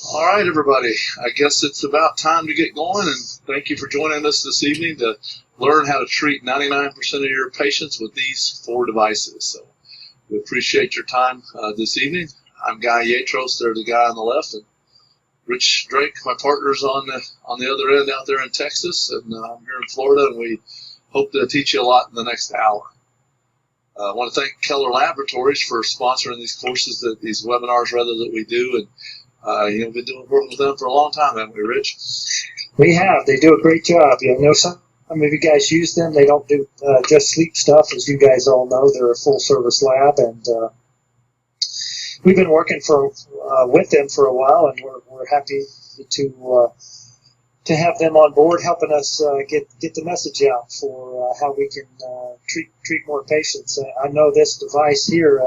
All right, everybody. I guess it's about time to get going, and thank you for joining us this evening to learn how to treat 99% of your patients with these four devices. So we appreciate your time this evening. I'm Guy Yatros. They're the guy on the left, and Rich Drake, my partner's on the other end out there in Texas, and I'm here in Florida, and we hope to teach you a lot in the next hour. I want to thank Keller Laboratories for sponsoring these courses, these webinars that we do, and we've been working with them for a long time, haven't we, Rich? We have. They do a great job. I know some of you guys use them. They don't do just sleep stuff, as you guys all know. They're a full-service lab, and we've been working with them for a while, and we're happy to have them on board, helping us get the message out for how we can treat more patients. I know this device here.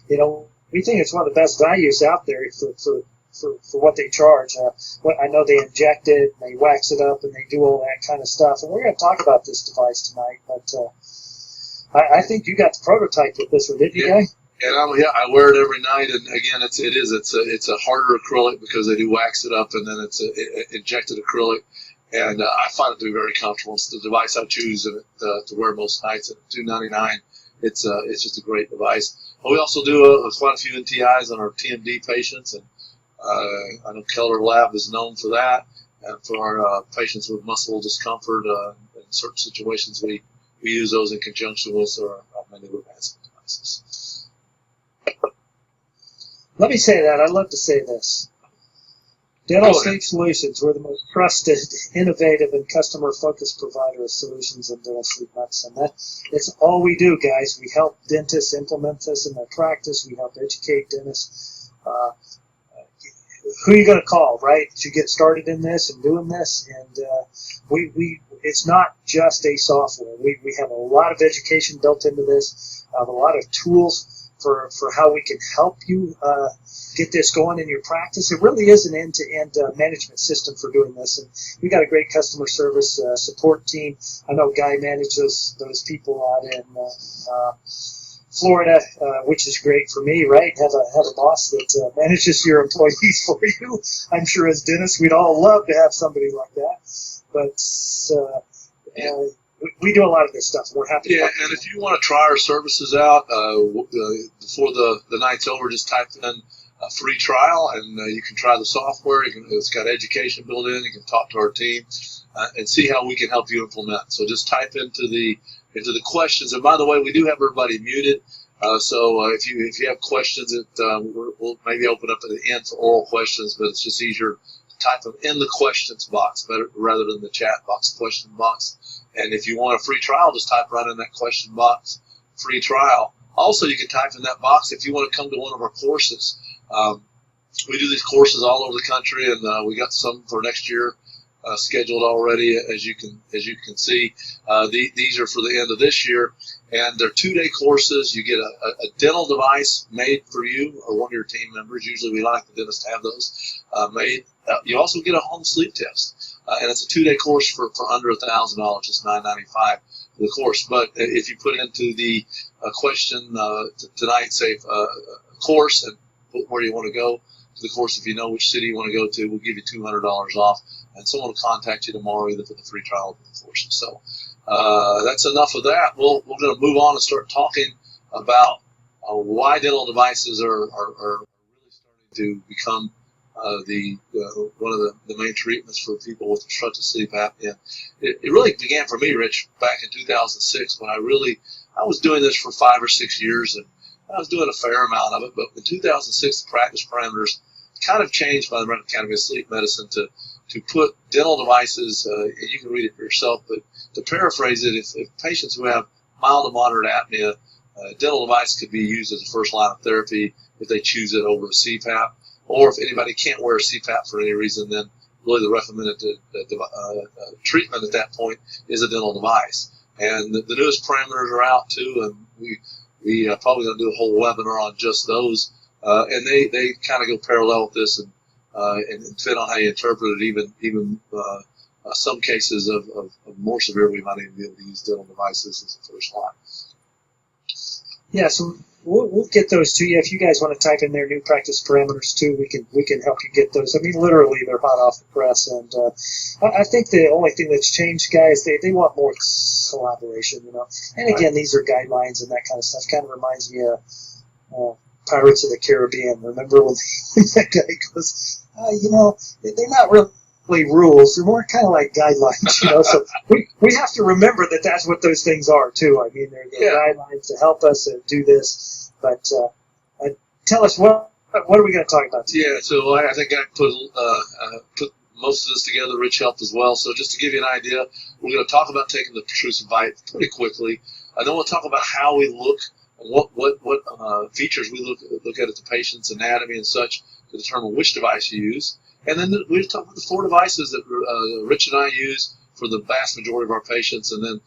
We think it's one of the best values out there for what they charge. I know they inject it, and they wax it up, and they do all that kind of stuff. And we're going to talk about this device tonight. But I think you got the prototype with this one, didn't you, Guy? And I wear it every night. And again, it's a harder acrylic because they do wax it up, and then it's injected acrylic. And I find it to be very comfortable. It's the device I choose to wear most nights at $299. It's just a great device. But we also do quite a few NTIs on our TMD patients, and I know Keller Lab is known for that, and for our patients with muscle discomfort in certain situations, we use those in conjunction with our mandibular advancement devices. Let me say that. I'd love to say this. Dental Sleep Solutions, we're the most trusted, innovative, and customer-focused provider of solutions in dental sleep medicine. That's all we do, guys. We help dentists implement this in their practice. We help educate dentists. Who are you going to call, right, to get started in this and doing this? And it's not just a software. We have a lot of education built into this, a lot of tools for how we can help you get this going in your practice. It really is an end-to-end management system for doing this. And we got a great customer service support team. I know Guy manages those people out in Florida, which is great for me, right? Have a boss that manages your employees for you. I'm sure as dentists, we'd all love to have somebody like that. But we do a lot of this stuff. We're happy. Yeah, and if you want to try our services out before the night's over, just type in a free trial, and you can try the software. It's got education built in. You can talk to our team and see how we can help you implement. So just type into the questions. And by the way, we do have everybody muted. So if you have questions, we'll maybe open up at the end for oral questions, but it's just easier to type them in the questions box rather than the chat box, question box. And if you want a free trial, just type right in that question box, free trial. Also, you can type in that box if you want to come to one of our courses. We do these courses all over the country, and we got some for next year scheduled already, as you can see. These are for the end of this year, and they're 2-day courses. You get a dental device made for you or one of your team members. Usually we like the dentist to have those made. You also get a home sleep test, and it's a 2-day course for under $1,000. It's $995 for the course. But if you put into the question tonight, say a course, and put where you want to go to the course, if you know which city you want to go to, we'll give you $200 off, and someone will contact you tomorrow either for the free trial or the course. So that's enough of that. We're going to move on and start talking about why dental devices are really starting to become one of the main treatments for people with obstructive sleep apnea. It really began for me, Rich, back in 2006 when I was doing this for 5 or 6 years, and I was doing a fair amount of it. But in 2006, the practice parameters kind of changed by the American Academy of Sleep Medicine to put dental devices, and you can read it for yourself, but to paraphrase it, if patients who have mild to moderate apnea, a dental device could be used as a first line of therapy if they choose it over a CPAP, or if anybody can't wear a CPAP for any reason, then really the recommended treatment at that point is a dental device. And the newest parameters are out too, and we are probably going to do a whole webinar on just those, and they kind of go parallel with this and fit on how you interpret it. Even some cases of more severe, we might even be able to use dental devices as a first line. Yeah, so we'll get those to you. If you guys want to type in their new practice parameters too, we can help you get those. I mean, literally, they're hot off the press. And I think the only thing that's changed, guys, they want more collaboration, you know. And again, these are guidelines and that kind of stuff. Kind of reminds me of Pirates of the Caribbean. Remember when that guy goes, you know, they're not really rules. They're more kind of like guidelines, you know. So we have to remember that that's what those things are too. I mean, they're guidelines to help us do this. But tell us what are we going to talk about today? Yeah, so I think I put most of this together. Rich helped as well. So just to give you an idea, we're going to talk about taking the protrusive bite pretty quickly. And then we'll talk about how we look, what features we look at the patient's anatomy and such to determine which device you use. And then we'll talk about the 4 devices that Rich and I use for the vast majority of our patients. And then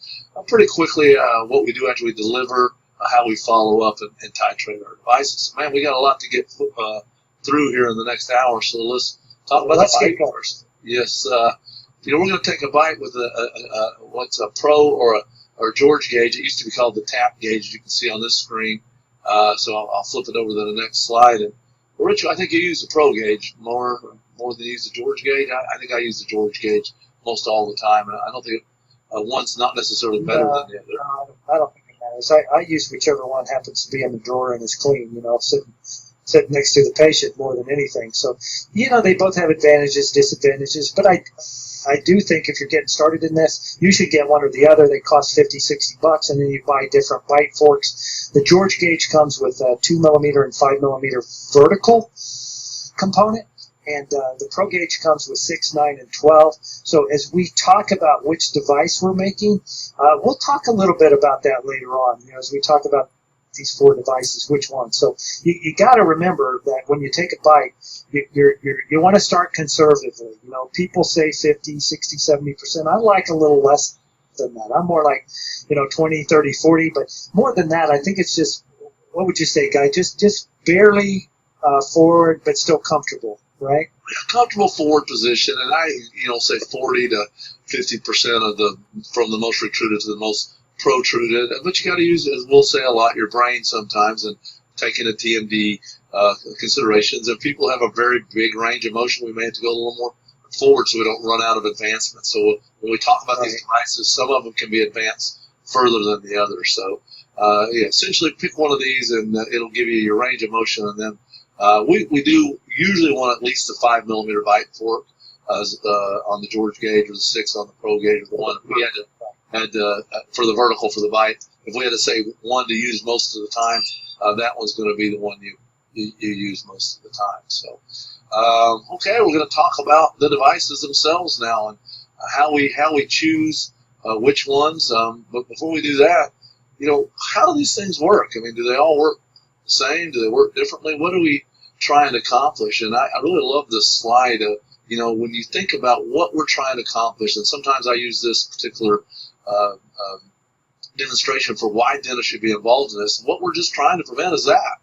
pretty quickly what we do after we deliver, how we follow up and titrate our devices. So, man, we got a lot to get through here in the next hour. So let's talk about the bite first. Yes. You know, we're going to take a bite with what's a Pro or George gauge. It used to be called the tap gauge, as you can see on this screen. So I'll flip it over to the next slide. And Rich, I think you use the Pro gauge more than you use the George gauge. I think I use the George gauge most all the time. And I don't think one's not necessarily better than the other. No, I don't think it matters. I use whichever one happens to be in the drawer and is clean, you know, sitting next to the patient more than anything. So, you know, they both have advantages, disadvantages. But I do think if you're getting started in this, you should get one or the other. They cost $50-$60, and then you buy different bite forks. The George gauge comes with a 2mm and 5mm vertical component, and the Pro gauge comes with 6, 9, and 12. So as we talk about which device we're making, we'll talk a little bit about that later on, you know, as we talk about these 4 devices, which one. So you got to remember that when you take a bite, you want to start conservatively. You know, people say 50, 60, 70%. I like a little less than that. I'm more like, you know, 20, 30, 40. But more than that, I think it's just, what would you say, Guy? Just barely forward, but still comfortable, right? Comfortable forward position, and I, you know, say 40 to 50% from the most retruded to the most protruded. But you got to use, as we'll say a lot, your brain sometimes, and taking a TMD considerations. If people have a very big range of motion, we may have to go a little more forward so we don't run out of advancement. So when we talk about these devices, some of them can be advanced further than the others. So essentially pick one of these, and it'll give you your range of motion. And then we do usually want at least a 5mm bite fork on the George gauge, or the 6 on the Pro gauge, or the one we had for the vertical for the bite. If we had to say one to use most of the time, that one's going to be the one you use most of the time. So, okay, we're going to talk about the devices themselves now, and how we choose which ones. But before we do that, you know, how do these things work? I mean, do they all work the same? Do they work differently? What are we trying to accomplish? And I really love this slide. You know, when you think about what we're trying to accomplish, and sometimes I use this particular demonstration for why dentists should be involved in this. What we're just trying to prevent is that.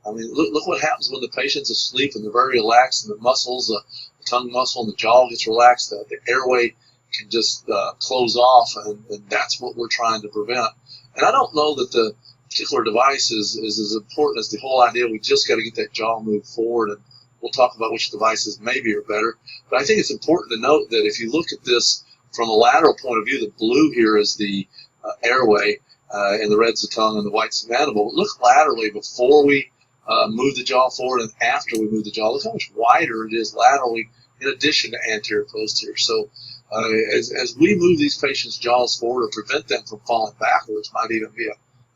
I mean, look what happens when the patient's asleep and they're very relaxed, and the muscles, the tongue muscle and the jaw gets relaxed. The airway can just close off, and that's what we're trying to prevent. And I don't know that the particular device is as important as the whole idea. We just got to get that jaw moved forward, and we'll talk about which devices maybe are better. But I think it's important to note that if you look at this from a lateral point of view, the blue here is the airway, and the red's the tongue, and the white's the mandible. Look laterally before we move the jaw forward and after we move the jaw. Look how much wider it is laterally in addition to anterior posterior. So as we move these patients' jaws forward or prevent them from falling backwards, might even be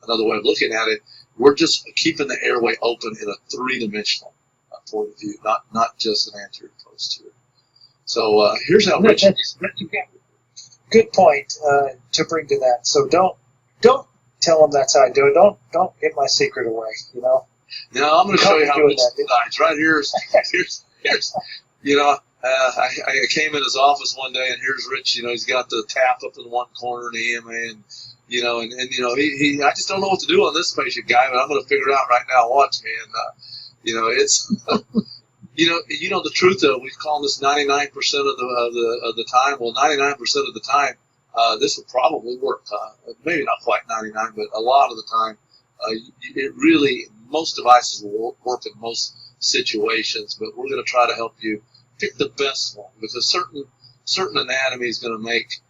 another way of looking at it, we're just keeping the airway open in a three-dimensional point of view, not just an anterior posterior. So here's how Rich... Good point to bring to that. So don't tell them that's how I do it. Don't get my secret away, you know. No, I'm going to show you how Rich decides. Right here's you know, I came in his office one day, and here's Rich. You know, he's got the tap up in one corner in the EMA, and you know, and you know, he I just don't know what to do on this patient, Guy, but I'm going to figure it out right now. Watch me, and you know, it's you know the truth though. We call this 99% of the time. Well, 99% of the time, this would probably work. Maybe not quite 99, but a lot of the time, It really, most devices will work in most situations, but we're going to try to help you pick the best one, because certain anatomy is going to make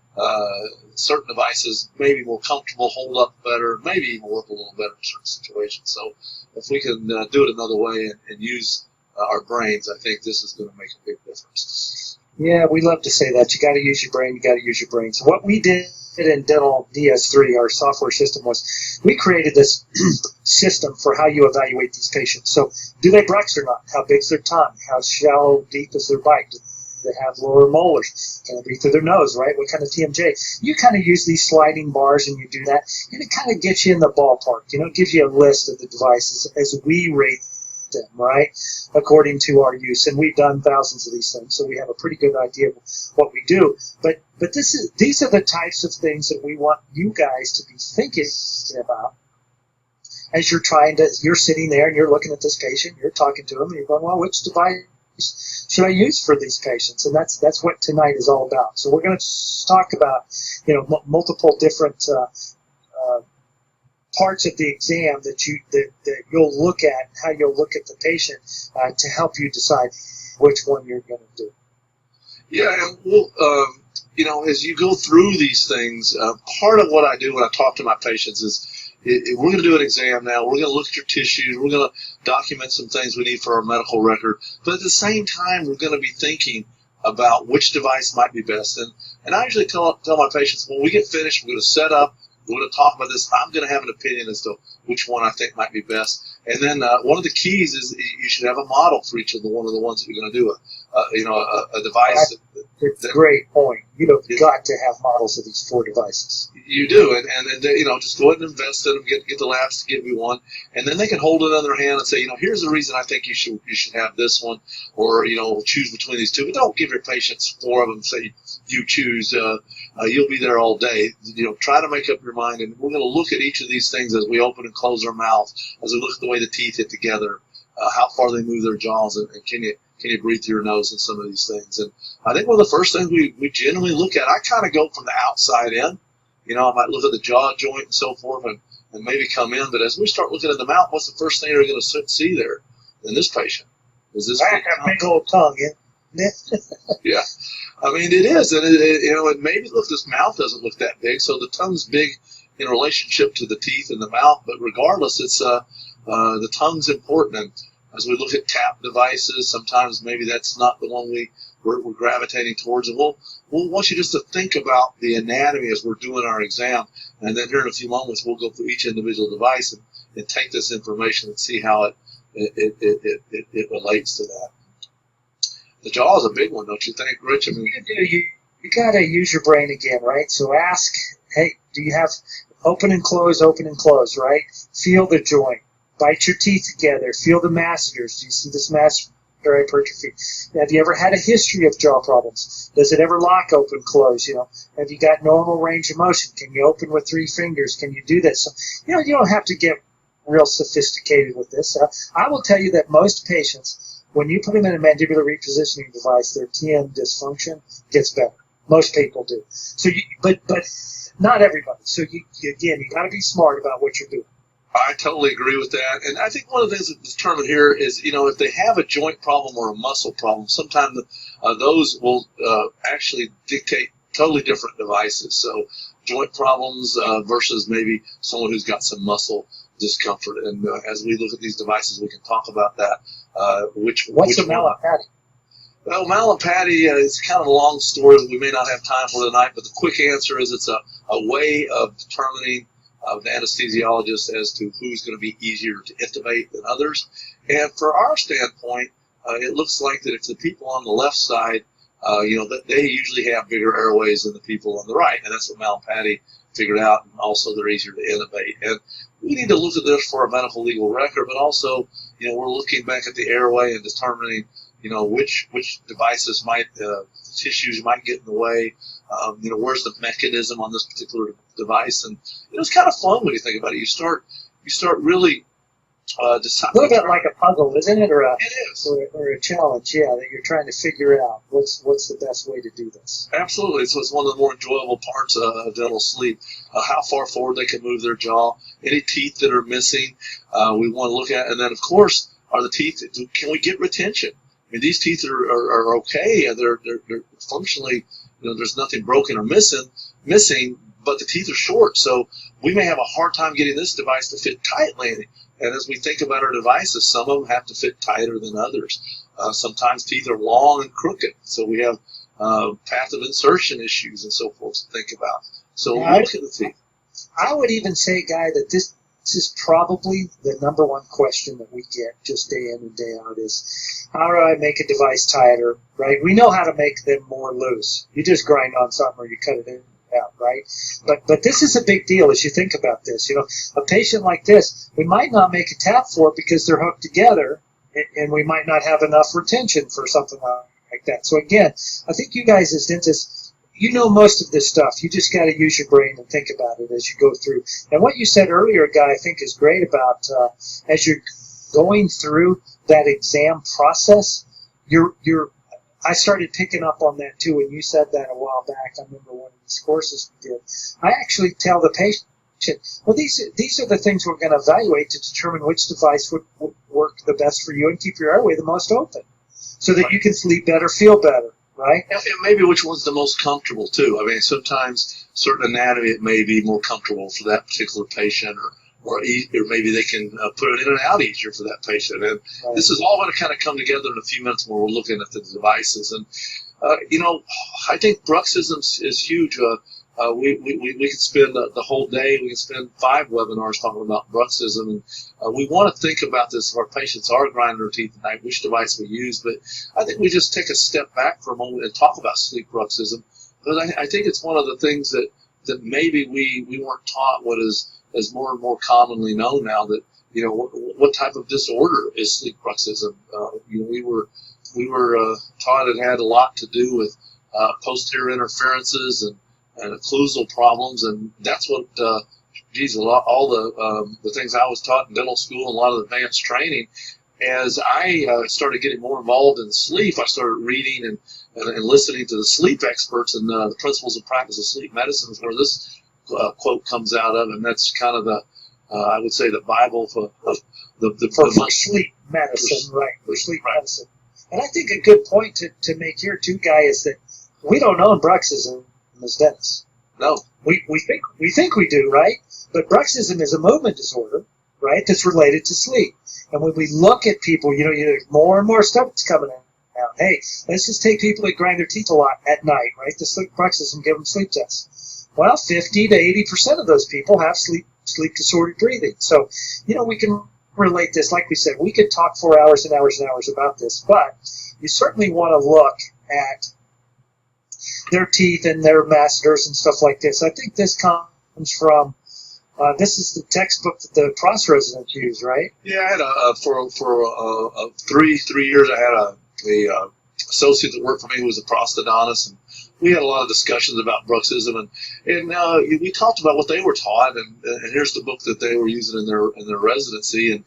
certain devices maybe more comfortable, hold up better, maybe even work a little better in certain situations. So if we can do it another way and use our brains, I think this is going to make a big difference. Yeah, we love to say that. You got to use your brain. You got to use your brain. So what we did in Dental DS3, our software system, was we created this system for how you evaluate these patients. So do they brex or not? How big's their tongue? How shallow, deep is their bite? Do they have lower molars? Can it be through their nose, right? What kind of TMJ? You kind of use these sliding bars and you do that, and it kind of gets you in the ballpark. It gives you a list of the devices as we rate them, right, according to our use. And we've done thousands of these things, so we have a pretty good idea of what we do. But these are the types of things that we want you guys to be thinking about as you're sitting there and you're looking at this patient, you're talking to them, and you're going, well, which device should I use for these patients? And that's what tonight is all about. So we're going to talk about multiple different parts of the exam that you'll look at, how you'll look at the patient to help you decide which one you're going to do. Yeah, and we'll, as you go through these things, part of what I do when I talk to my patients is we're going to do an exam now. We're going to look at your tissues. We're going to document some things we need for our medical record. But at the same time, we're going to be thinking about which device might be best. And I usually tell my patients, when we get finished, we're going to set up. We're going to talk about this. I'm going to have an opinion as to which one I think might be best. And then one of the keys is you should have a model for each of the ones that you're going to do. A device. It's a great point. You've got to have models of these 4 devices. You do, and then just go ahead and invest in them. Get the labs to give you one, and then they can hold it in their hand and say, here's the reason I think you should have this one, or choose between these 2. But don't give your patients 4 of them. Say you choose. You'll be there all day. Try to make up your mind, and we're going to look at each of these things as we open and close our mouth, as we look at the way the teeth hit together, how far they move their jaws, and can you breathe through your nose, and some of these things. And I think one of the first things we generally look at, I kind of go from the outside in. I might look at the jaw joint and so forth, and maybe come in. But as we start looking at the mouth, what's the first thing you're going to see there in this patient? Is this big old tongue? Yeah. Yeah, I mean it is, and and maybe look, this mouth doesn't look that big, so the tongue's big in relationship to the teeth and the mouth. But regardless, it's the tongue's important. And as we look at tap devices, sometimes maybe that's not the one we're gravitating towards. And we'll want you just to think about the anatomy as we're doing our exam. And then here in a few moments, we'll go through each individual device and take this information and see how it relates to that. The jaw is a big one, don't you think, Rich? I mean, you got to use your brain again, right? So ask, hey, do you have open and close, right? Feel the joint. Bite your teeth together. Feel the masseters. Do you see this masseter hypertrophy? Have you ever had a history of jaw problems? Does it ever lock, open, close? Have you got normal range of motion? Can you open with 3 fingers? Can you do this? So, you don't have to get real sophisticated with this. I will tell you that most patients, when you put them in a mandibular repositioning device, their TM dysfunction gets better. Most people do. So, but not everybody. So, you got to be smart about what you're doing. I totally agree with that. And I think one of the things that's determined here is, if they have a joint problem or a muscle problem, sometimes those will actually dictate totally different devices. So joint problems versus maybe someone who's got some muscle discomfort. And as we look at these devices, we can talk about that. What's a Mallampati? Well, Mallampati is kind of a long story that we may not have time for tonight, but the quick answer is it's a way of determining the anesthesiologist as to who's going to be easier to intubate than others. And for our standpoint, it looks like that if the people on the left side, that they usually have bigger airways than the people on the right. And that's what Mallampati figured out. And also they're easier to intubate. And we need to look at this for a medical legal record, but also, we're looking back at the airway and determining, which devices tissues might get in the way. Where's the mechanism on this particular device? And it's kind of fun when you think about it. You start really A little bit like a puzzle, isn't it, or It is. or a challenge? Yeah, that you're trying to figure out what's the best way to do this. Absolutely. So it's one of the more enjoyable parts of dental sleep. How far forward they can move their jaw, any teeth that are missing, we want to look at, and then of course, are the teeth? Can we get retention? I mean, these teeth are okay, and they're functionally, there's nothing broken or missing, but the teeth are short. So we may have a hard time getting this device to fit tightly. And as we think about our devices, some of them have to fit tighter than others. Sometimes teeth are long and crooked, so we have path of insertion issues and so forth to think about. So we look at the teeth. I would even say, Guy, that this is probably the number one question that we get just day in and day out is, how do I make a device tighter, right? We know how to make them more loose. You just grind on something or you cut it in. Out, right? But this is a big deal as you think about this. A patient like this, we might not make a tap for it because they're hooked together, and we might not have enough retention for something like that. So again, I think you guys as dentists, you know most of this stuff. You just got to use your brain and think about it as you go through. And what you said earlier, Guy, I think is great about as you're going through that exam process, I started picking up on that too when you said that a while back. I remember one of these courses we did. I actually tell the patient, well, these are the things we're going to evaluate to determine which device would work the best for you and keep your airway the most open so that you can sleep better, feel better, right? And maybe which one's the most comfortable too. I mean, sometimes certain anatomy, it may be more comfortable for that particular patient, or maybe they can put it in and out easier for that patient. And this is all going to kind of come together in a few minutes when we're looking at the devices. And, I think bruxism is huge. We could spend the whole day, we can spend 5 webinars talking about bruxism. And we want to think about this if our patients are grinding their teeth at night, which device we use. But I think we just take a step back for a moment and talk about sleep bruxism. Because I think it's one of the things that maybe we weren't taught what is more and more commonly known now, that what type of disorder is sleep bruxism. We were taught it had a lot to do with posterior interferences and occlusal problems, and that's what all the things I was taught in dental school and a lot of advanced training. As I started getting more involved in sleep, I started reading and listening to the sleep experts and the principles of practice of sleep medicine, where this quote comes out of, and that's kind of the I would say the Bible for sleep medicine, right? For sleep medicine. And I think a good point to make here too, Guy, is that we don't own bruxism as dentists. No, we think we do, right? But bruxism is a movement disorder, right? That's related to sleep. And when we look at people, there's more and more stuff that's coming out. Hey, let's just take people that grind their teeth a lot at night, right? The sleep bruxism, give them sleep tests. Well, 50 to 80% of those people have sleep disordered breathing. So, we can relate this. Like we said, we could talk for hours and hours and hours about this, but you certainly want to look at their teeth and their masseters and stuff like this. I think this comes from, this is the textbook that the Cross residents use, right? Yeah, I had for 3 years, I had a associate that worked for me who was a prosthodontist, and we had a lot of discussions about bruxism, and we talked about what they were taught, and here's the book that they were using in their residency, and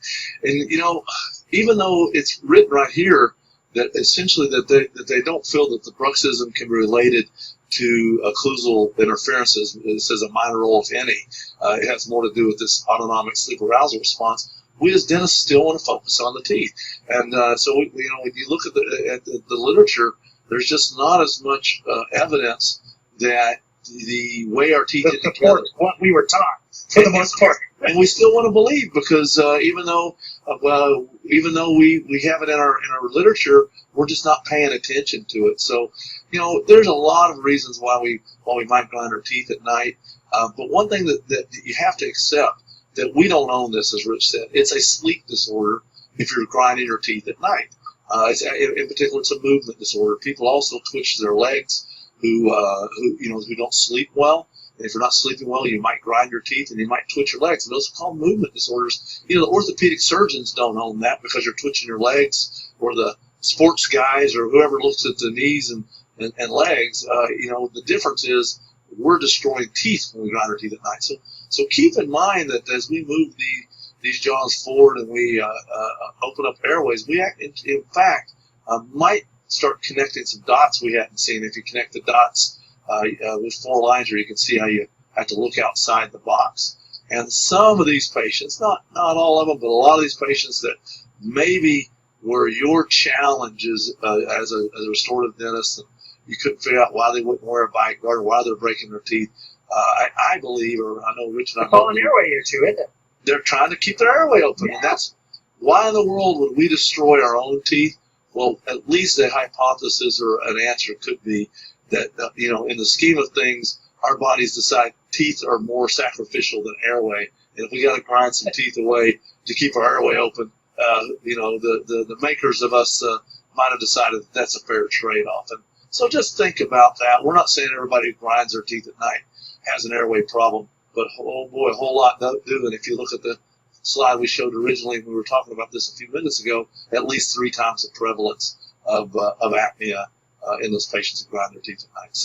even though it's written right here that essentially that they don't feel that the bruxism can be related to occlusal interferences. It says a minor role, if any. It has more to do with this autonomic sleep arousal response. We as dentists still want to focus on the teeth, and so when you look at the literature, there's just not as much evidence that the way our teeth get together, what we were taught for the most part, and we still want to believe, because even though we have it in our literature, we're just not paying attention to it. So there's a lot of reasons why we might grind our teeth at night, but one thing that you have to accept, that we don't own this, as Rich said. It's a sleep disorder if you're grinding your teeth at night. In particular, it's a movement disorder. People also twitch their legs who don't sleep well. And if you're not sleeping well, you might grind your teeth and you might twitch your legs. And those are called movement disorders. The orthopedic surgeons don't own that because you're twitching your legs, or the sports guys or whoever looks at the knees and legs. The difference is we're destroying teeth when we grind our teeth at night. So keep in mind that as we move these jaws forward and we open up airways, we in fact might start connecting some dots we hadn't seen. If you connect the dots with 4 lines here, you can see how you have to look outside the box. And some of these patients, not all of them, but a lot of these patients that maybe were your challenges as a restorative dentist, and you couldn't figure out why they wouldn't wear a bite guard or why they're breaking their teeth. I believe, or I know Rich and I both. An airway issue, isn't it? They're trying to keep their airway open, yeah. And that's why in the world would we destroy our own teeth? Well, at least a hypothesis or an answer could be that in the scheme of things, our bodies decide teeth are more sacrificial than airway, and if we got to grind some teeth away to keep our airway open, the makers of us might have decided that that's a fair trade-off. And so just think about that. We're not saying everybody who grinds their teeth at night has an airway problem, but oh boy, a whole lot do. And if you look at the slide we showed originally, we were talking about this a few minutes ago, at least 3 times the prevalence of apnea in those patients who grind their teeth at night.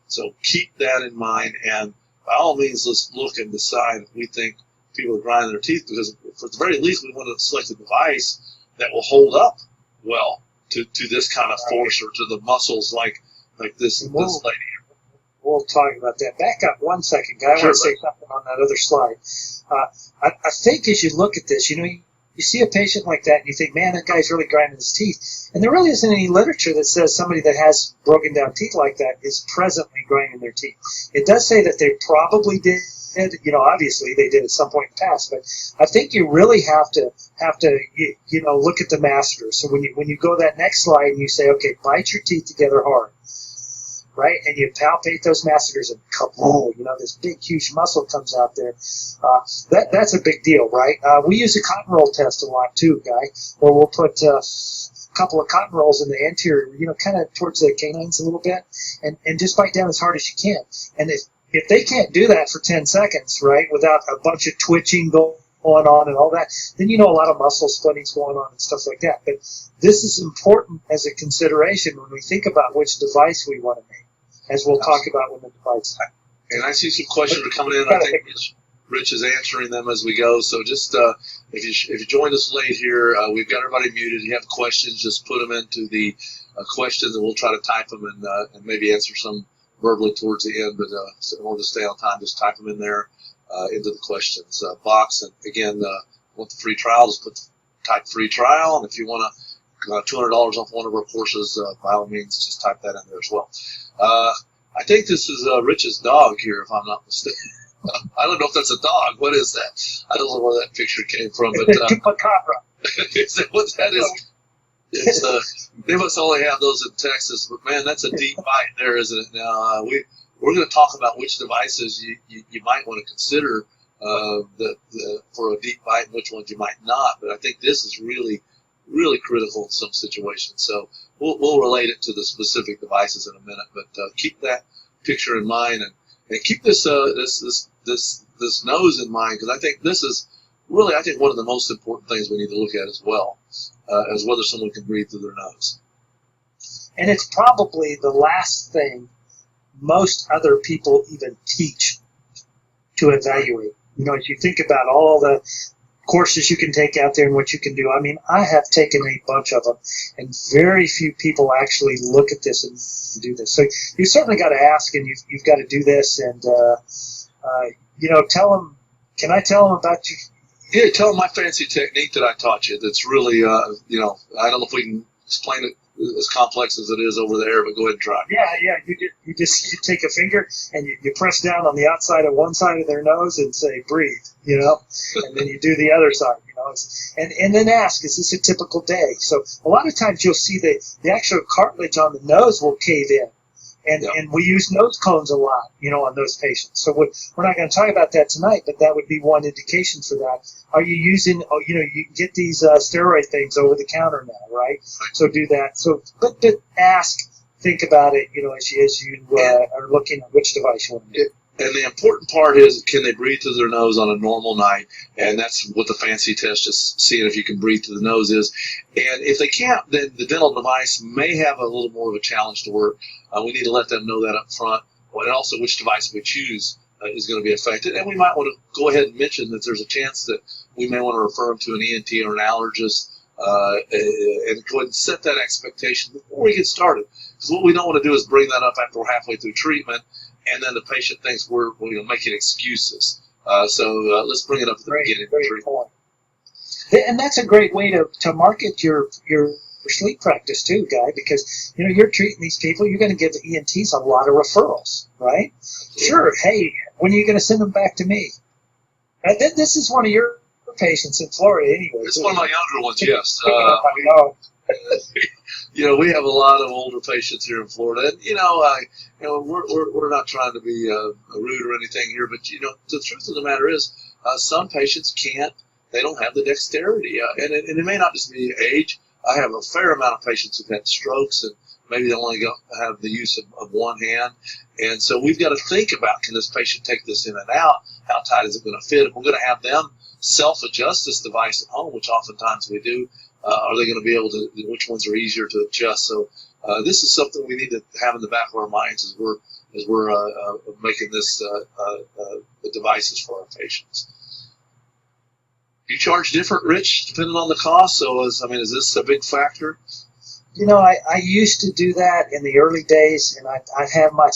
So keep that in mind, and by all means, let's look and decide if we think people are grinding their teeth, because for the very least, we want to select a device that will hold up well to this kind of force or to the muscles like this lady. We'll talk about that. Back up 1 second, guy. I want to say something on that other slide. I think as you look at this, you see a patient like that and you think, man, that guy's really grinding his teeth. And there really isn't any literature that says somebody that has broken down teeth like that is presently grinding their teeth. It does say that they probably did. Obviously they did at some point in the past, but I think you really have to look at the masseters. So when you go to that next slide and you say, okay, bite your teeth together hard, right? And you palpate those masseters and kaboom, this big, huge muscle comes out there. That's a big deal, right? We use a cotton roll test a lot too, Guy, where we'll put a couple of cotton rolls in the anterior, kind of towards the canines a little bit, and just bite down as hard as you can. And if they can't do that for 10 seconds, right, without a bunch of twitching going on and all that, then a lot of muscle splitting's going on and stuff like that. But this is important as a consideration when we think about which device we want to make, as we'll talk about when the device. And I see some questions are coming in. I think Rich is answering them as we go. So just if you joined us late here, we've got everybody muted. If you have questions, just put them into the questions, and we'll try to type them and maybe answer some verbally towards the end. But in order to stay on time, just type them in there into the questions box. And again, want the free trial, just type free trial. And if you want $200 off one of our courses, by all means, just type that in there as well. I think this is Rich's dog here, if I'm not mistaken. I don't know if that's a dog. What is that? I don't know where that picture came from. But Chupacabra. Is that what that is? It's, they must only have those in Texas. But, man, that's a deep bite there, isn't it? Now, we're going to talk about which devices you might want to consider for a deep bite and which ones you might not. But I think this is really, really critical in some situations. So we'll relate it to the specific devices in a minute. But keep that picture in mind and keep this nose in mind, because I think this is really, one of the most important things we need to look at as well, as whether someone can breathe through their nose. And it's probably the last thing most other people even teach to evaluate. As you think about all the courses you can take out there and what you can do. I mean, I have taken a bunch of them, and very few people actually look at this and do this. So you certainly got to ask, and you've got to do this, and tell them. Can I tell them about you? Yeah, tell them my fancy technique that I taught you. That's really, I don't know if we can explain it as complex as it is over there, but go ahead and try. Yeah. You take a finger and you press down on the outside of one side of their nose and say breathe, and then you do the other side, and then ask, is this a typical day? So a lot of times you'll see the actual cartilage on the nose will cave in. And we use nose cones a lot, on those patients. So we're not going to talk about that tonight, but that would be one indication for that. Are you using, you can get these steroid things over the counter now, right? So do that. So, but ask, think about it, as you are looking at which device you want to do. And the important part is, can they breathe through their nose on a normal night? And that's what the fancy test, just seeing if you can breathe through the nose, is. And if they can't, then the dental device may have a little more of a challenge to work. We need to let them know that up front. And also which device we choose is going to be affected. And we might want to go ahead and mention that there's a chance that we may want to refer them to an ENT or an allergist, and go ahead and set that expectation before we get started. Because what we don't want to do is bring that up after we're halfway through treatment, and then the patient thinks we're making excuses. So let's bring it up at the beginning of the treatment. Point. And that's a great way to market your sleep practice too, Guy, because you're treating these people. You're going to give the ENTs a lot of referrals, right? Sure. Hey, when are you going to send them back to me? And then this is one of your patients in Florida, anyway. It's one of my younger ones, yes. We have a lot of older patients here in Florida, and we're not trying to be rude or anything here, but the truth of the matter is, some patients can't. They don't have the dexterity, and it may not just be age. I have a fair amount of patients who've had strokes, and maybe they only have the use of one hand. And so we've got to think about, can this patient take this in and out? How tight is it going to fit? If we're going to have them self-adjust this device at home, which oftentimes we do, are they going to be able to, which ones are easier to adjust? So this is something we need to have in the back of our minds as we're making this the devices for our patients. You charge different, Rich, depending on the cost? So, is this a big factor? I used to do that in the early days, and I'd have my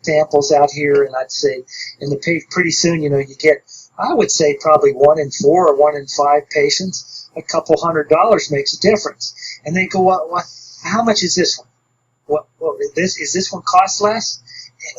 samples out here, and I'd say, pretty soon, you get, I would say probably 1 in 4 or 1 in 5 patients, a couple $100 makes a difference. And they go, what? How much is this one? Is this one cost less?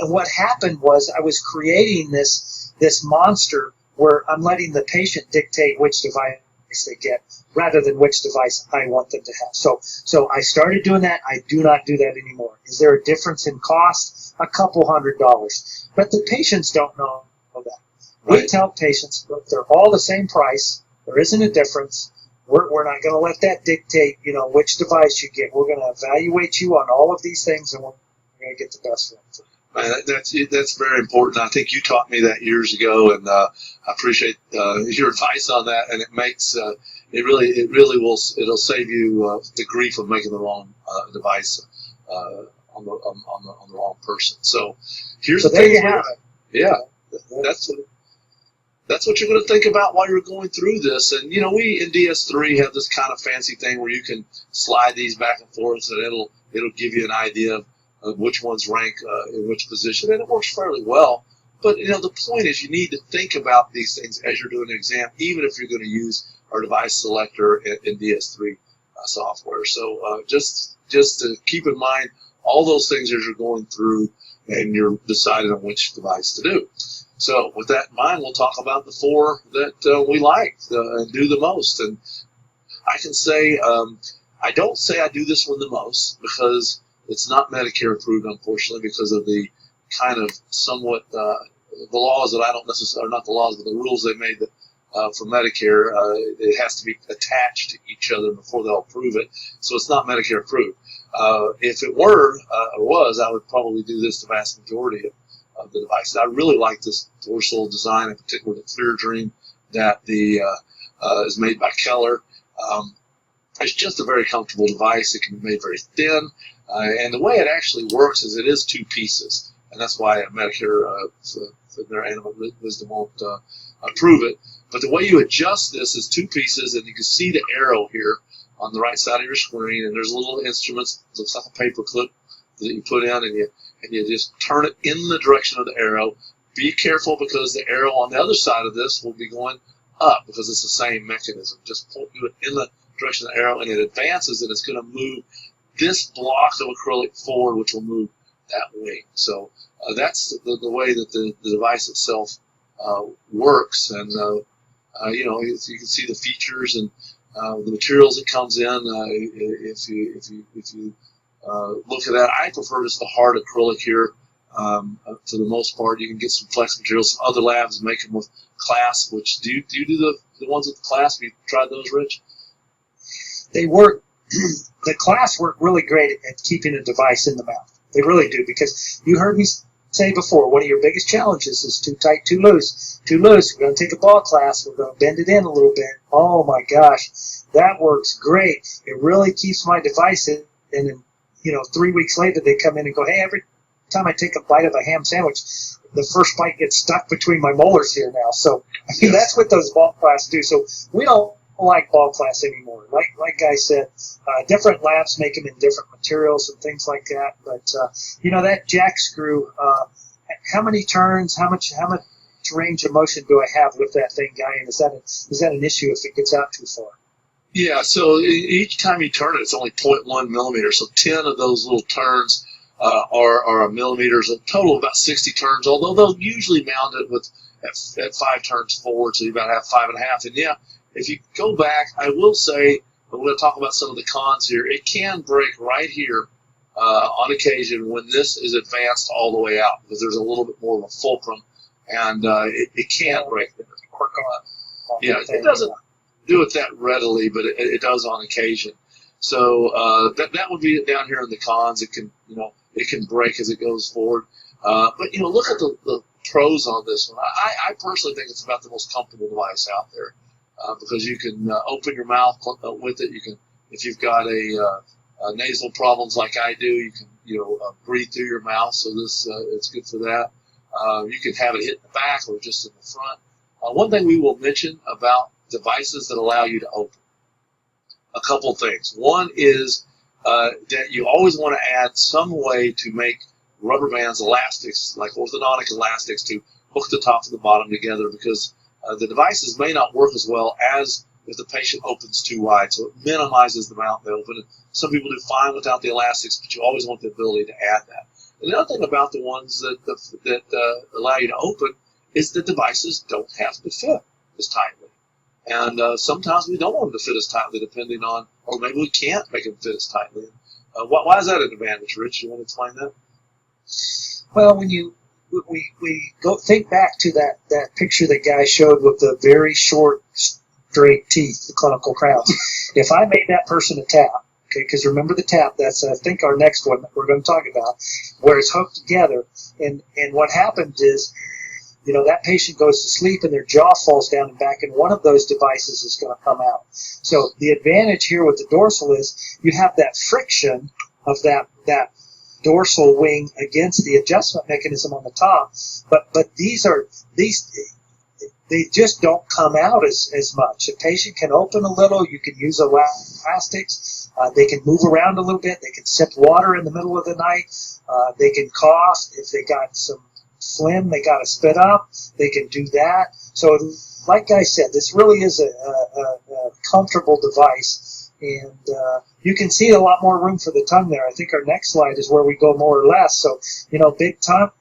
And what happened was I was creating this monster where I'm letting the patient dictate which device they get rather than which device I want them to have. So I started doing that. I do not do that anymore. Is there a difference in cost? A couple $100. But the patients don't know that. Right. We tell patients, look, they're all the same price. There isn't a difference. We're not going to let that dictate, which device you get. We're going to evaluate you on all of these things, and we're going to get the best one for you. That's very important. I think you taught me that years ago, and I appreciate your advice on that. And it makes it really will. It'll save you the grief of making the wrong device on the wrong person. So here's the thing. Yeah, that's what you're going to think about while you're going through this. And we in DS3 have this kind of fancy thing where you can slide these back and forth, and it'll give you an idea of which ones rank in which position, and it works fairly well. But the point is, you need to think about these things as you're doing an exam, even if you're going to use our device selector in DS3 software. So just to keep in mind all those things as you're going through and you're deciding on which device to do. So with that in mind, we'll talk about the 4 that we like and do the most. And I can say I don't say I do this one the most because it's not Medicare approved, unfortunately, because of the kind of somewhat the laws that I don't necessarily, not the laws, but the rules they made for Medicare. It has to be attached to each other before they'll approve it. So it's not Medicare approved. If it were or was, I would probably do this the vast majority of the devices. I really like this dorsal design, in particular the Clear Dream that is made by Keller. It's just a very comfortable device. It can be made very thin. And the way it actually works is it is 2 pieces, and that's why Medicare, their animal wisdom won't approve it. But the way you adjust this is 2 pieces, and you can see the arrow here on the right side of your screen, and there's little instruments. It looks like a paper clip that you put in, and you just turn it in the direction of the arrow. Be careful because the arrow on the other side of this will be going up because it's the same mechanism. Just do it in the direction of the arrow, and it advances, and it's going to move this block of acrylic forward, which will move that wing. So that's the way that the device itself works. And you can see the features and the materials it comes in. If you look at that, I prefer just the hard acrylic here. For the most part, you can get some flex materials. Some other labs make them with clasp. Which do you do the ones with the clasp? Have you tried those, Rich? They work. The clasps work really great at keeping a device in the mouth. They really do, because you heard me say before, one of your biggest challenges is too tight, too loose. Too loose. We're going to take a ball clasp. We're going to bend it in a little bit. Oh, my gosh. That works great. It really keeps my device in. And then, 3 weeks later, they come in and go, hey, everything time I take a bite of a ham sandwich, the first bite gets stuck between my molars here now. So I mean, that's what those ball clasps do. So we don't like ball clasps anymore. Like I said, different labs make them in different materials and things like that. But that jack screw, how many turns, how much range of motion do I have with that thing, Guy? And is that an issue if it gets out too far? Yeah, so each time you turn it, it's only 0.1 millimeters. So 10 of those little turns are a millimeter. So a total of about 60 turns, although they'll usually mount it at 5 turns forward, so you about have 5.5. And yeah, if you go back, I will say, we're going to talk about some of the cons here. It can break right here on occasion when this is advanced all the way out, because there's a little bit more of a fulcrum, and it can break there. Yeah, it doesn't do it that readily, but it does on occasion. So that would be down here in the cons. It can break as it goes forward. But look at the pros on this one. I personally think it's about the most comfortable device out there because you can open your mouth with it. You can, if you've got a nasal problems like I do, you can breathe through your mouth. So this it's good for that. You can have it hit in the back or just in the front. One thing we will mention about devices that allow you to open. A couple things. One is that you always want to add some way to make rubber bands, elastics, like orthodontic elastics, to hook the top and the bottom together, because the devices may not work as well as if the patient opens too wide. So it minimizes the amount they open. And some people do fine without the elastics, but you always want the ability to add that. And the other thing about the ones that allow you to open is that devices don't have to fit as tightly. And sometimes we don't want them to fit as tightly, depending on, or maybe we can't make them fit as tightly. Why is that an advantage, Rich? You want to explain that? Well, when we go think back to that picture that Guy showed with the very short, straight teeth, the clinical crowns. If I made that person a tap, okay, because remember the tap, that's I think our next one that we're going to talk about, where it's hooked together, and what happens is, that patient goes to sleep and their jaw falls down and back, and one of those devices is going to come out. So the advantage here with the dorsal is you have that friction of that dorsal wing against the adjustment mechanism on the top, but these they just don't come out as much. A patient can open a little. You can use elastics. They can move around a little bit. They can sip water in the middle of the night. They can cough. If they got some phlegm, they got to spit up. They can do that. So, like I said, this really is a comfortable device, and you can see a lot more room for the tongue there. I think our next slide is where we go more or less. So, big tongue,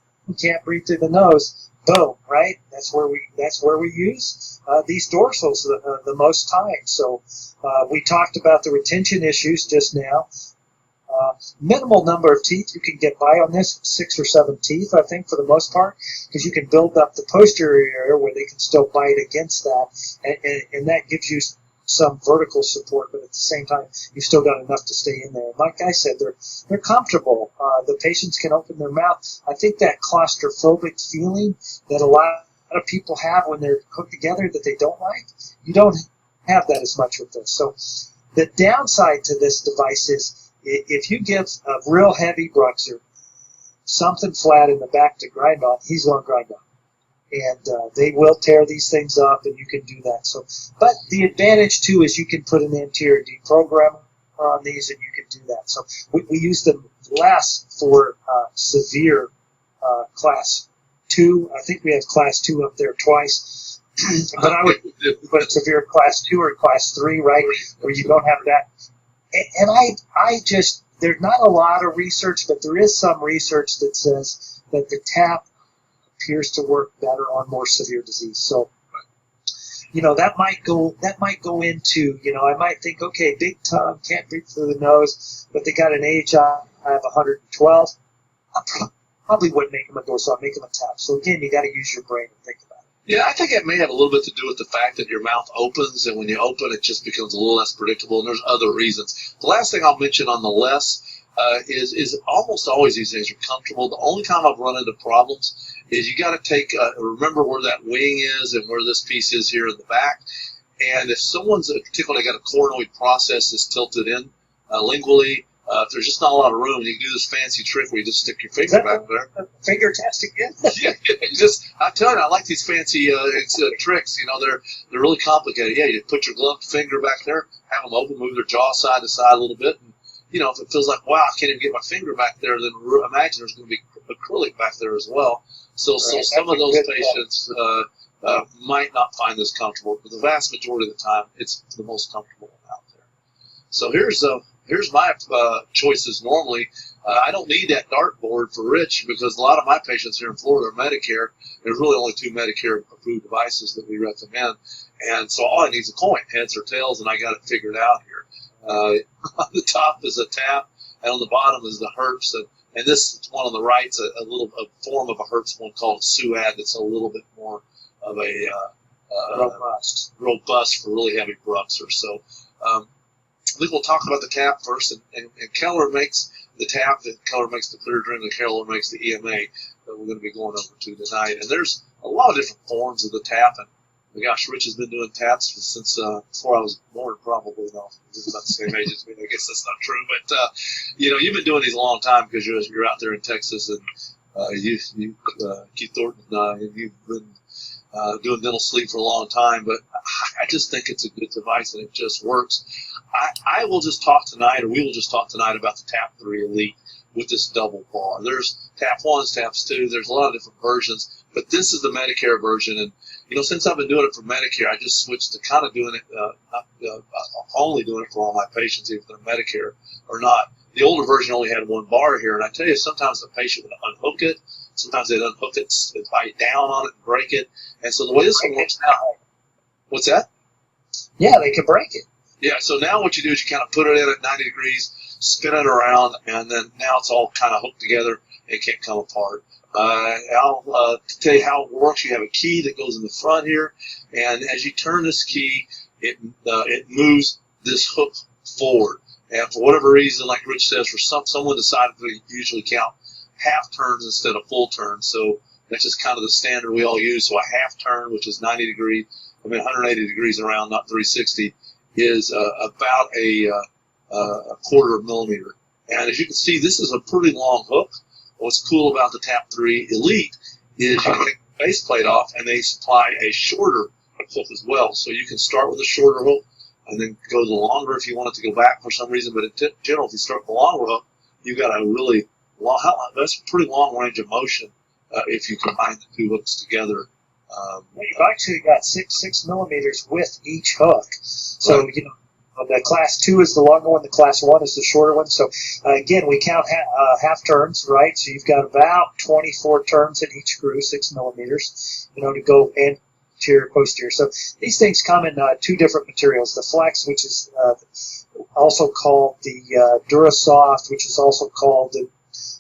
can't breathe through the nose. Boom, right? That's where we use these dorsals the most time. So we talked about the retention issues just now. Minimal number of teeth you can get by on this, 6 or 7 teeth, I think, for the most part, because you can build up the posterior area where they can still bite against that, and that gives you some vertical support, but at the same time, you've still got enough to stay in there. And like I said, they're comfortable. The patients can open their mouth. I think that claustrophobic feeling that a lot of people have when they're hooked together that they don't like, you don't have that as much with this. So the downside to this device is if you give a real heavy bruxer something flat in the back to grind on, he's going to grind on. And they will tear these things up, and you can do that. So, but the advantage too is you can put an anterior deprogrammer on these, and you can do that. So we use them less for severe class 2. I think we have class 2 up there twice, but I would put severe class 2 or class 3, right, where you don't have that. And I just, there's not a lot of research, but there is some research that says that the tap appears to work better on more severe disease. So, that might go into, I might think, okay, big tongue, can't breathe through the nose, but they got an AHI of 112. I probably wouldn't make them a dorsal, I'd make them a tap. So again, you got to use your brain and think about it. Yeah, I think it may have a little bit to do with the fact that your mouth opens, and when you open, it just becomes a little less predictable, and there's other reasons. The last thing I'll mention on the less is almost always these things are comfortable. The only time I've run into problems is you got to take, remember where that wing is and where this piece is here in the back. And if someone's particularly got a coronoid process that's tilted in lingually, if there's just not a lot of room, you can do this fancy trick where you just stick your finger back there. Finger test again? Yeah, I tell you, I like these fancy tricks. You know, they're really complicated. Yeah, you put your gloved finger back there, have them open, move their jaw side to side a little bit, and you know, if it feels like, wow, I can't even get my finger back there, then imagine there's going to be acrylic back there as well. So some of those patients might not find this comfortable, but the vast majority of the time, it's the most comfortable one out there. So here's my choices normally. I don't need that dartboard for Rich because a lot of my patients here in Florida are Medicare. There's really only 2 Medicare-approved devices that we recommend. And so all I need is a coin, heads or tails, and I got it figured out here. On the top is a tap, and on the bottom is the Hertz. And this one on the right is a form of a Hertz one called Suad that's a little bit more of a robust for really heavy bruxers. So I think we'll talk about the tap first, and Keller makes the tap, and Keller makes the Clear Dream, and Keller makes the EMA that we're going to be going over to tonight. And there's a lot of different forms of the tap, and gosh, Rich has been doing taps since before I was born, probably. No, he's about the same age as me. I guess that's not true, but you know, you've been doing these a long time because you're out there in Texas, and Keith Thornton, and you've been doing dental sleep for a long time. But I just think it's a good device, and it just works. I will just talk tonight, or we will just talk tonight about the Tap 3 Elite with this double bar. There's Tap 1s, Taps 2. There's a lot of different versions, but this is the Medicare version. And you know, since I've been doing it for Medicare, I just switched to kind of doing it, only doing it for all my patients, either they're Medicare or not. The older version only had 1 bar here, and I tell you, sometimes the patient would unhook it. Sometimes they'd unhook it, bite down on it, and break it. And so the way this one works now, what's that? Yeah, they can break it. Yeah, so now what you do is you kind of put it in at 90 degrees, spin it around, and then now it's all kind of hooked together. It can't come apart. I'll tell you how it works. You have a key that goes in the front here, and as you turn this key, it moves this hook forward. And for whatever reason, like Rich says, for someone decided to usually count half turns instead of full turns. So that's just kind of the standard we all use. So a half turn, which is 180 degrees around, not 360, is about a quarter of a millimeter. And as you can see, this is a pretty long hook. What's cool about the Tap 3 Elite is you can take the base plate off, and they supply a shorter hook as well. So you can start with a shorter hook and then go to the longer if you want it to go back for some reason. But in general, if you start with the longer hook, you've got a really long, that's a pretty long range of motion if you combine the 2 hooks together. You've actually got 6 millimeters with each hook. So, you know, the Class 2 is the longer one, the Class 1 is the shorter one. So, again, we count half turns, right? So you've got about 24 turns in each screw, 6 millimeters, you know, to go anterior, posterior. So these things come in 2 different materials. The Flex, which is also called the Durasoft, which is also called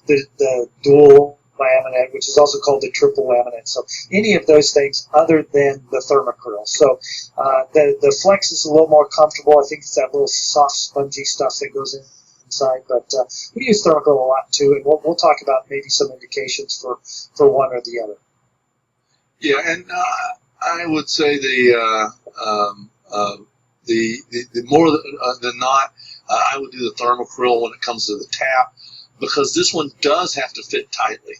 the dual laminate, which is also called the triple laminate. So any of those things other than the Thermacryl. So the Flex is a little more comfortable. I think it's that little soft, spongy stuff that goes inside. But we use Thermacryl a lot too, and we'll talk about maybe some indications for one or the other. Yeah, and I would say the more than not, I would do the Thermacryl when it comes to the tap, because this one does have to fit tightly.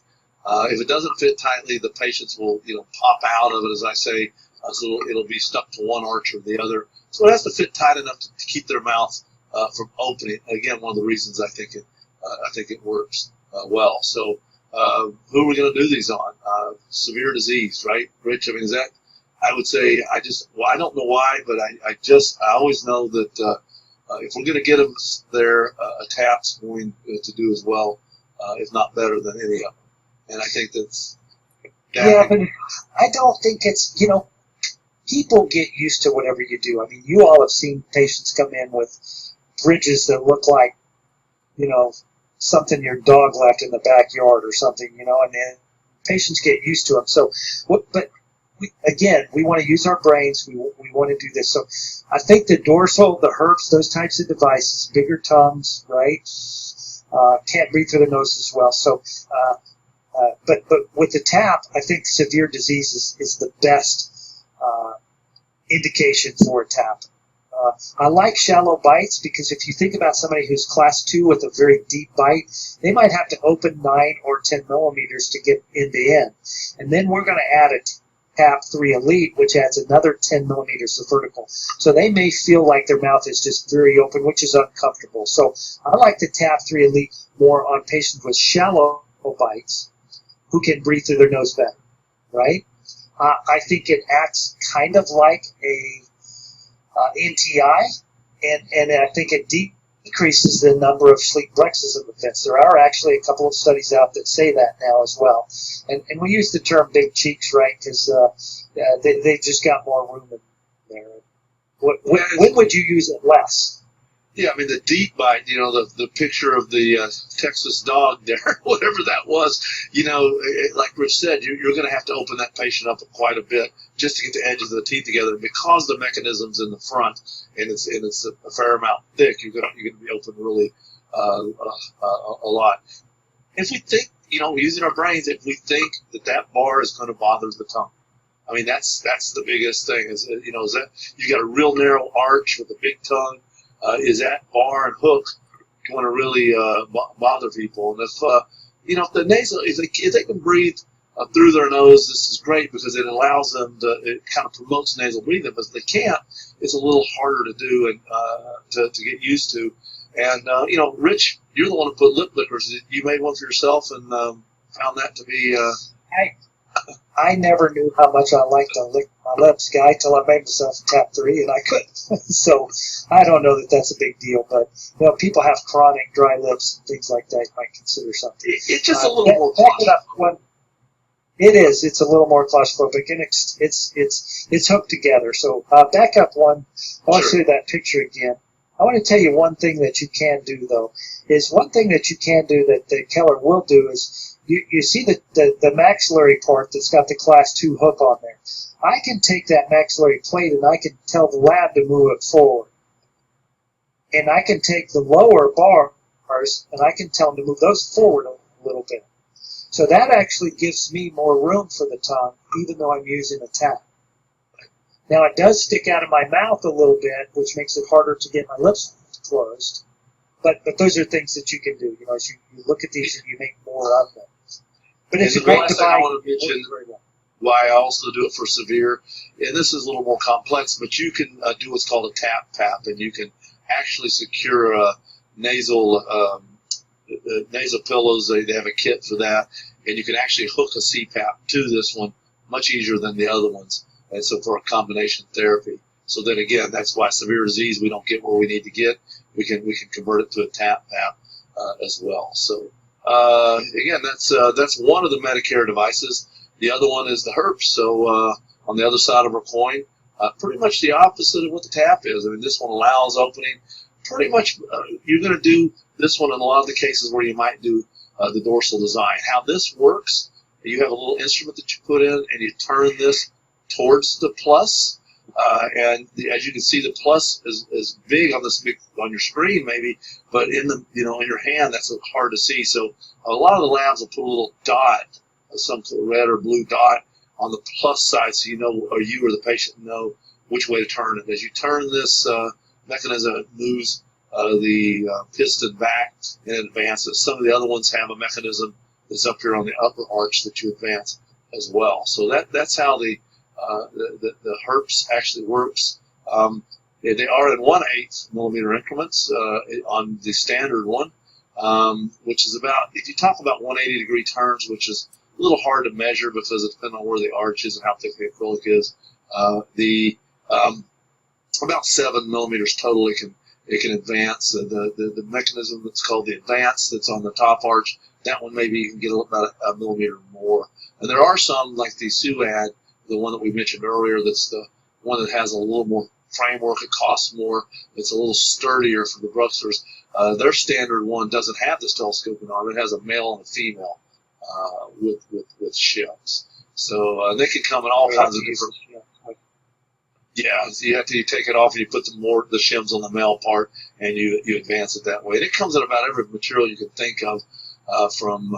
If it doesn't fit tightly, the patients will, you know, pop out of it, as I say. So it'll be stuck to one arch or the other. So it has to fit tight enough to keep their mouth from opening. Again, one of the reasons I think it works well. So who are we going to do these on? Severe disease, right, Rich? I mean, is that? I would say I don't know why, but I always know that if we're going to get them there, a tap's going to do as well, if not better than any of them. And I think that's... Yeah, but I don't think it's, you know, people get used to whatever you do. I mean, you all have seen patients come in with bridges that look like, you know, something your dog left in the backyard or something, you know, and then patients get used to them. So, but again, we want to use our brains. We want to do this. So I think the dorsal, the Hertz, those types of devices, bigger tongues, right? Can't breathe through the nose as well. So, but with the tap, I think severe disease is the best indication for a tap. I like shallow bites because if you think about somebody who's class 2 with a very deep bite, they might have to open 9 or 10 millimeters to get end to end. And then we're going to add a TAP 3 Elite, which adds another 10 millimeters of vertical. So they may feel like their mouth is just very open, which is uncomfortable. So I like the TAP 3 Elite more on patients with shallow bites who can breathe through their nose better, right? I think it acts kind of like a NTI, and I think it decreases the number of sleep bruxism events. There are actually a couple of studies out that say that now as well. And we use the term big cheeks, right, because they just got more room in there. When would you use it less? Yeah, I mean, the deep bite, the picture of the Texas dog there, whatever that was, like Rich said, you're going to have to open that patient up quite a bit just to get the edges of the teeth together. Because the mechanism's in the front and it's a fair amount thick, you're going to be open really a lot. If we think, using our brains, if we think that bar is going to bother the tongue, I mean, that's the biggest thing is that you got a real narrow arch with a big tongue. Is that bar and hook going to really bother people? And if the nasal, if they can breathe through their nose, this is great because it allows them it kind of promotes nasal breathing. But if they can't, it's a little harder to do and to get used to. And Rich, you're the one who put lip lickers. You made one for yourself and found that to be. I never knew how much I liked to lick my lips, guy, till I made myself a TAP 3, and I couldn't. So I don't know that that's a big deal, but people have chronic dry lips and things like that. You might consider something. It's just a little more. It is. It's a little more claustrophobic, and it's hooked together. So back up one. I want to show you that picture again. I want to tell you one thing that you can do, though. That Keller will do is. You see the maxillary part that's got the class 2 hook on there. I can take that maxillary plate and I can tell the lab to move it forward. And I can take the lower bars and I can tell them to move those forward a little bit. So that actually gives me more room for the tongue, even though I'm using a tap. Now it does stick out of my mouth a little bit, which makes it harder to get my lips closed. But those are things that you can do. As you look at these and you make more of them. But it's a great device. I want to mention why I also do it for severe, and this is a little more complex, but you can do what's called a tap, and you can actually secure nasal pillows. They have a kit for that, and you can actually hook a CPAP to this one much easier than the other ones, and so for a combination therapy. So then again, that's why severe disease we don't get where we need to get. We can convert it to a tap as well. So. Again, that's one of the Medicare devices. The other one is the herpes. So on the other side of our coin, pretty much the opposite of what the tap is. I mean, this one allows opening. Pretty much you're going to do this one in a lot of the cases where you might do the dorsal design. How this works, you have a little instrument that you put in, and you turn this towards the plus. And as you can see, the plus is big on on your screen maybe, but in the in your hand that's hard to see. So a lot of the labs will put a little dot, some red or blue dot on the plus side, so or you or the patient know which way to turn it. As you turn this mechanism, it moves the piston back and it advances. Some of the other ones have a mechanism that's up here on the upper arch that you advance as well. So that's how the herpes actually works. They are in 1/8 millimeter increments on the standard one, which is about, if you talk about 180-degree turns, which is a little hard to measure because it depends on where the arch is and how thick the acrylic is. About 7 millimeters total it can advance. The mechanism that's called the advance that's on the top arch, that one maybe you can get about a millimeter more. And there are some like the SUAD, the one that we mentioned earlier, that's the one that has a little more framework. It costs more. It's a little sturdier for the Bruxers. Their standard one doesn't have this telescoping arm. It has a male and a female with shims. So they can come in all kinds of different. Yeah, so you take it off and you put the shims on the male part and you advance it that way. And it comes in about every material you can think of, from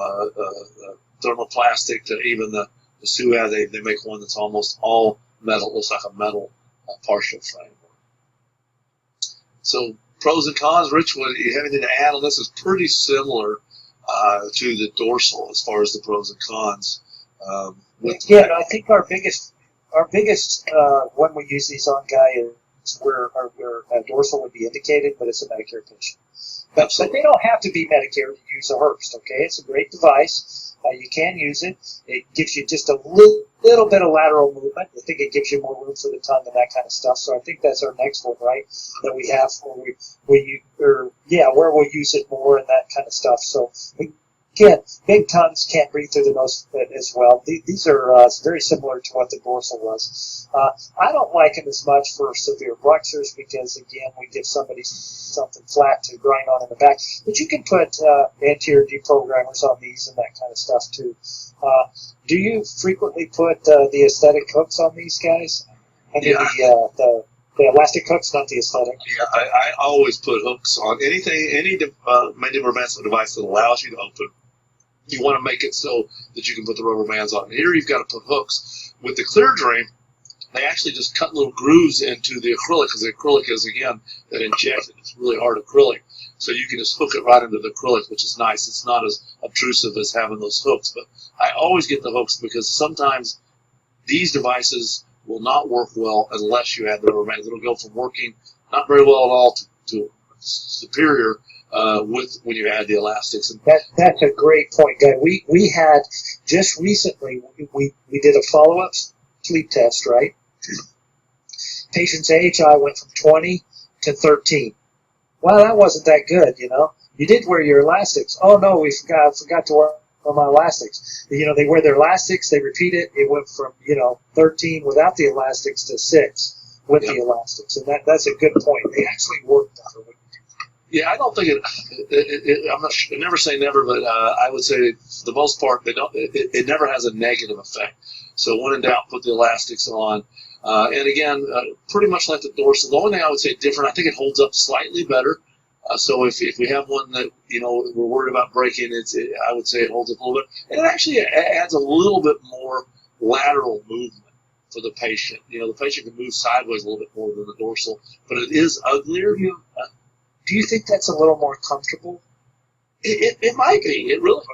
thermoplastic to even the SUAD. They make one that's almost all metal. It looks like a metal partial framework. So pros and cons, Rich, what you have anything to add on this? Is pretty similar to the dorsal as far as the pros and cons. Yeah, I think our biggest when we use these on guy is where dorsal would be indicated, but it's a Medicare patient. But they don't have to be Medicare to use a Herbst, okay? It's a great device. You can use it. It gives you just a little bit of lateral movement. I think it gives you more room for the tongue and that kind of stuff. So I think that's our next one, right? That we have where we'll use it more and that kind of stuff. So again, big tongues can't breathe through the nose as well. These are very similar to what the dorsal was. I don't like them as much for severe flexors because, again, we give somebody something flat to grind on in the back. But you can put anterior deprogrammers on these and that kind of stuff too. Do you frequently put the aesthetic hooks on these guys? I mean, the elastic hooks, not the aesthetic. Yeah, I always put hooks on any mandibular advancement device that allows you to open. You want to make it so that you can put the rubber bands on. Here you've got to put hooks. With the clear drain, they actually just cut little grooves into the acrylic because the acrylic is, again, that injected. It's really hard acrylic. So you can just hook it right into the acrylic, which is nice. It's not as obtrusive as having those hooks. But I always get the hooks because sometimes these devices will not work well unless you have the rubber bands. It'll go from working not very well at all to superior when you add the elastics. And that's a great point, Guy. We had just recently we did a follow-up sleep test, right? Patient's AHI went from 20 to 13. Well, that wasn't that good, you know. You did wear your elastics. Oh no, forgot to wear my elastics. You know, they wear their elastics, they repeat it. It went from 13 without the elastics to 6 with the elastics, and that's a good point. They actually work better. Yeah, I don't think I never say never, but I would say for the most part, they don't. It never has a negative effect. So when in doubt, put the elastics on. And again, pretty much like the dorsal. The only thing I would say different, I think it holds up slightly better. So if we have one that we're worried about breaking, I would say it holds up a little bit, and it actually adds a little bit more lateral movement for the patient. The patient can move sideways a little bit more than the dorsal, but it is uglier. Do you think that's a little more comfortable? It might be. It really.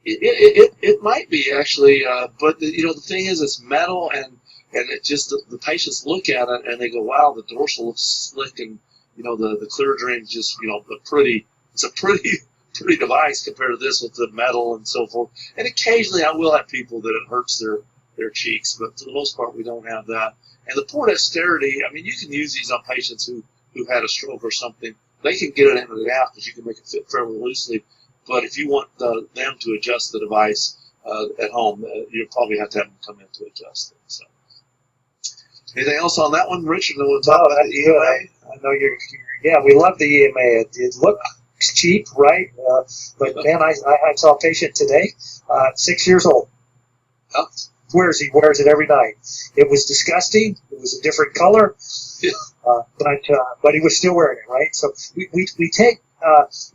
It might be actually. But the thing is, it's metal, and it just the patients look at it and they go, "Wow, the dorsal looks slick," and the clear drain just it's a pretty device compared to this with the metal and so forth. And occasionally I will have people that it hurts their cheeks, but for the most part we don't have that. And the port austerity, I mean, you can use these on patients who had a stroke or something. They can get it in and out because you can make it fit fairly loosely. But if you want them to adjust the device at home, you'll probably have to have them come in to adjust it. So, anything else on that one, Rich? And then we'll talk about the EMA. I know we love the EMA. It looks cheap, right? But man, I saw a patient today, 6 years old. Oh. He wears it every night. It was disgusting. It was a different color. Yeah. But he was still wearing it, right? So we take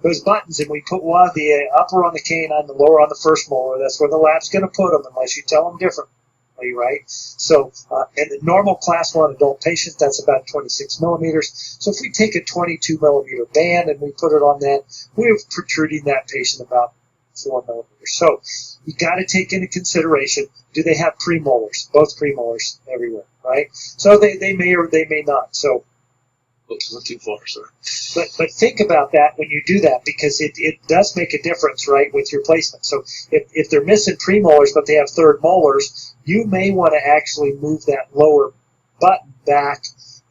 those buttons and we put one, the upper on the canine, the lower on the first molar. That's where the lab's going to put them unless you tell them differently, right? So, and the normal class 1 adult patient, that's about 26 millimeters. So if we take a 22 millimeter band and we put it on that, we're protruding that patient about 4 millimeters. So you got to take into consideration, do they have premolars? Both premolars everywhere, right? So they may or they may not. So, oops, not too far, sir. But think about that when you do that, because it does make a difference, right, with your placement. So if they're missing premolars but they have third molars, you may want to actually move that lower button back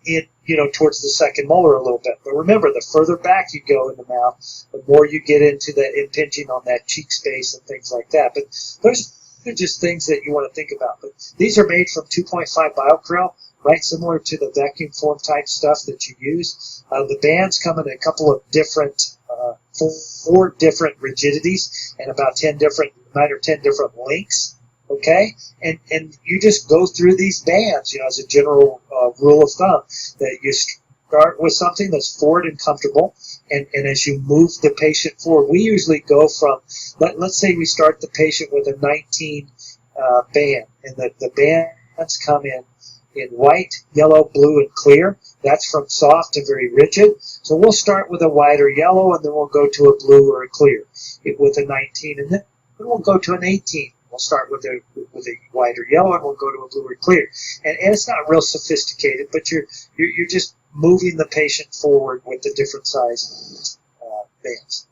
in, towards the second molar a little bit. But remember, the further back you go in the mouth, the more you get into the impinging on that cheek space and things like that. But those are just things that you want to think about. But these are made from 2.5 BioCryl, right, similar to the vacuum form type stuff that you use. The bands come in a couple of different, 4 different rigidities and about 9 or 10 different lengths. Okay, and you just go through these bands, as a general rule of thumb, that you start with something that's forward and comfortable, and as you move the patient forward, we usually go from, let's say we start the patient with a 19 band, and the bands come in in white, yellow, blue, and clear. That's from soft to very rigid. So we'll start with a white or yellow, and then we'll go to a blue or a clear with a 19, and then we'll go to an 18. We'll start with a white or yellow, and we'll go to a blue or clear. And it's not real sophisticated, but you're just moving the patient forward with the different size bands.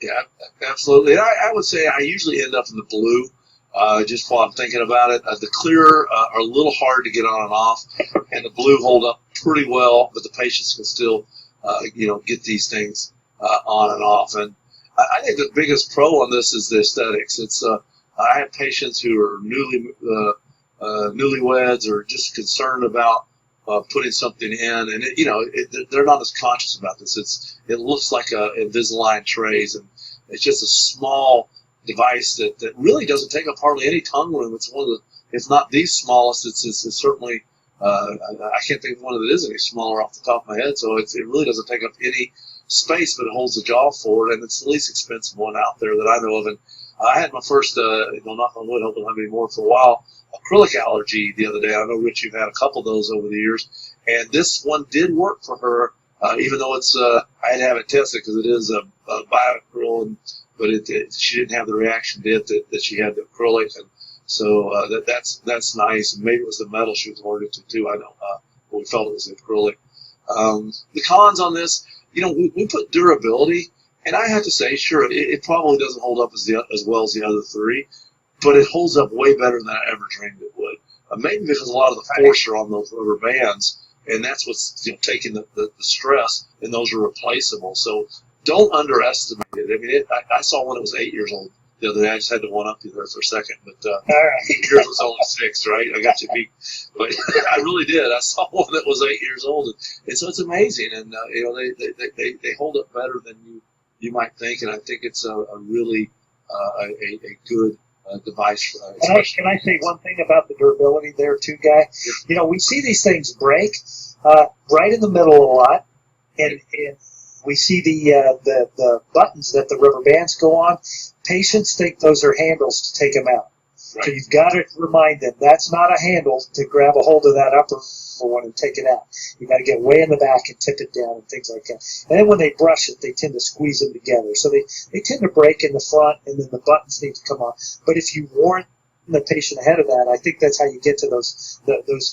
Yeah, absolutely. I would say I usually end up in the blue, just while I'm thinking about it. The clear are a little hard to get on and off, and the blue hold up pretty well, but the patients can still, get these things on and off. And I think the biggest pro on this is the aesthetics. It's I have patients who are newlyweds or just concerned about putting something in, and they're not as conscious about this. It looks like a Invisalign trays, and it's just a small device that really doesn't take up hardly any tongue room. It's one of the, if not the smallest, it's certainly I can't think of one that is any smaller off the top of my head. So it really doesn't take up any space, but it holds the jaw forward, and it's the least expensive one out there that I know of. And I had my first, knock on wood, hoping I have any more for a while, acrylic allergy the other day. I know, Rich, you've had a couple of those over the years, and this one did work for her, even though it's I had to have it tested because it is a bioacryl, but she didn't have the reaction that she had the acrylic, and so that's nice. And maybe it was the metal she was allergic to too. I don't know, but we felt it was the acrylic. The cons on this, we put durability. And I have to say, sure, it probably doesn't hold up as well as the other three, but it holds up way better than I ever dreamed it would. Maybe because a lot of the force are on those rubber bands, and that's what's taking the stress, and those are replaceable. So don't underestimate it. I mean, I saw one that was 8 years old the other day. I just had to one up you there for a second, but 8 years was only 6, right? I got you beat, but I really did. I saw one that was 8 years old, and so it's amazing, and they hold up better than you might think, and I think it's a really a good device. Can I say one thing about the durability there too, Guy? Yeah. We see these things break right in the middle a lot, and we see the buttons that the rubber bands go on. Patients think those are handles to take them out. Right. So you've got to remind them that's not a handle to grab a hold of that upper one and take it out. You got to get way in the back and tip it down and things like that. And then when they brush it, they tend to squeeze them together. So they tend to break in the front, and then the buttons need to come on. But if you warn the patient ahead of that, I think that's how you get to those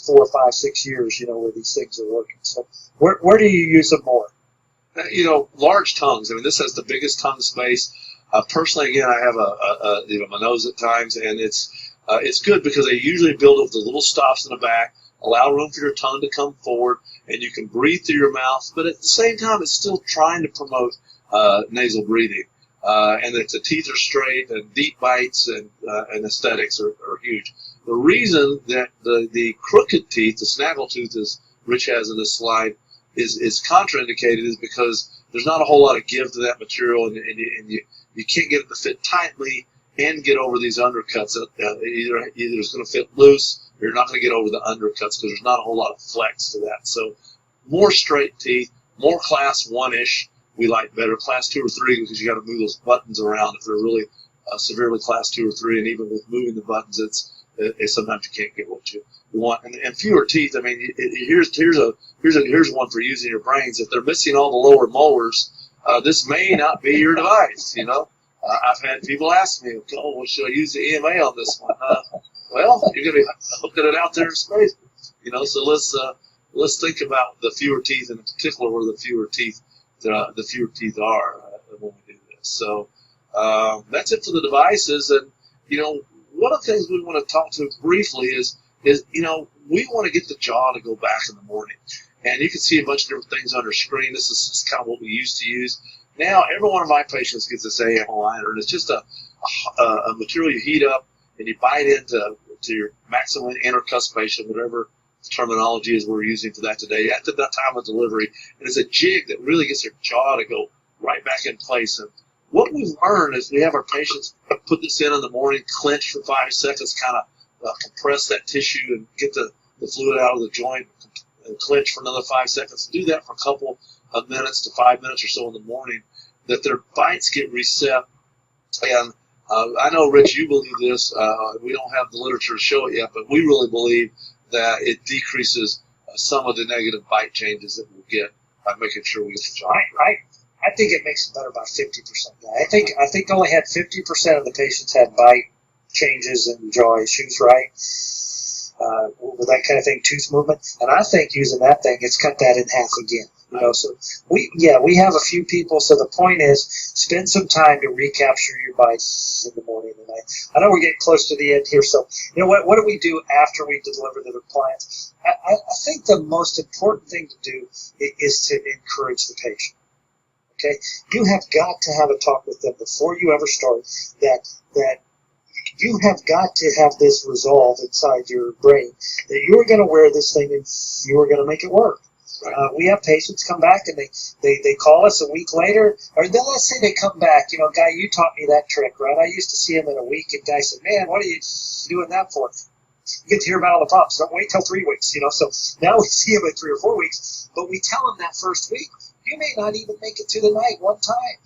4, 5, 6 years, where these things are working. So where do you use them more? Large tongues. I mean, this has the biggest tongue space. Personally, again, I have my nose at times, and it's good because they usually build up the little stops in the back, allow room for your tongue to come forward, and you can breathe through your mouth, but at the same time, it's still trying to promote nasal breathing. And that the teeth are straight, and deep bites and aesthetics are huge. The reason that the crooked teeth, the snaggletooth, as Rich has in this slide, is contraindicated is because there's not a whole lot of give to that material, and you can't get it to fit tightly and get over these undercuts. Either it's going to fit loose, or you're not going to get over the undercuts because there's not a whole lot of flex to that. So more straight teeth, more class 1-ish, we like better. Class 2 or 3 because you got to move those buttons around if they're really severely class 2 or 3, and even with moving the buttons, it's sometimes you can't get what you want. And fewer teeth. I mean, here's one for using your brains. If they're missing all the lower molars, this may not be your device. I've had people ask me, "Oh, well, should I use the EMA on this one?" Well, you're going to be hooking it out there in space, So let's think about the fewer teeth, and in particular where the fewer teeth are when we do this. So that's it for the devices. And one of the things we want to talk to briefly is we want to get the jaw to go back in the morning. And you can see a bunch of different things on our screen. This is just kind of what we used to use. Now, every one of my patients gets this AM aligner, and it's just a material you heat up, and you bite into your maximum intercuspation, whatever terminology is we're using for that today, at the time of delivery. And it's a jig that really gets their jaw to go right back in place. And what we've learned is we have our patients put this in the morning, clench for 5 seconds, kind of compress that tissue and get the fluid out of the joint, and clench for another 5 seconds. Do that for a couple of minutes to 5 minutes or so in the morning, that their bites get reset. And I know, Rich, you believe this. We don't have the literature to show it yet, but we really believe that it decreases some of the negative bite changes that we'll get by making sure we get the job. I think it makes it better by 50%. I think only had 50% of the patients had bite changes and jaw issues, right? With that kind of thing, tooth movement. And I think using that thing, it's cut that in half again. You know, so we have a few people. So the point is, spend some time to recapture your bites in the morning and night. I know we're getting close to the end here. So, you know, what do we do after we deliver the clients? I think the most important thing to do is to encourage the patient. Okay, you have got to have a talk with them before you ever start. That you have got to have this resolve inside your brain that you're going to wear this thing and you are going to make it work. Right. We have patients come back and they call us a week later, or then let's say they come back. You know, Guy, you taught me that trick, right? I used to see him in a week, and Guy said, "Man, what are you doing that for? You get to hear about all the problems. Don't wait till 3 weeks." You know, so now we see him in 3 or 4 weeks, but we tell him that first week, you may not even make it through the night one time.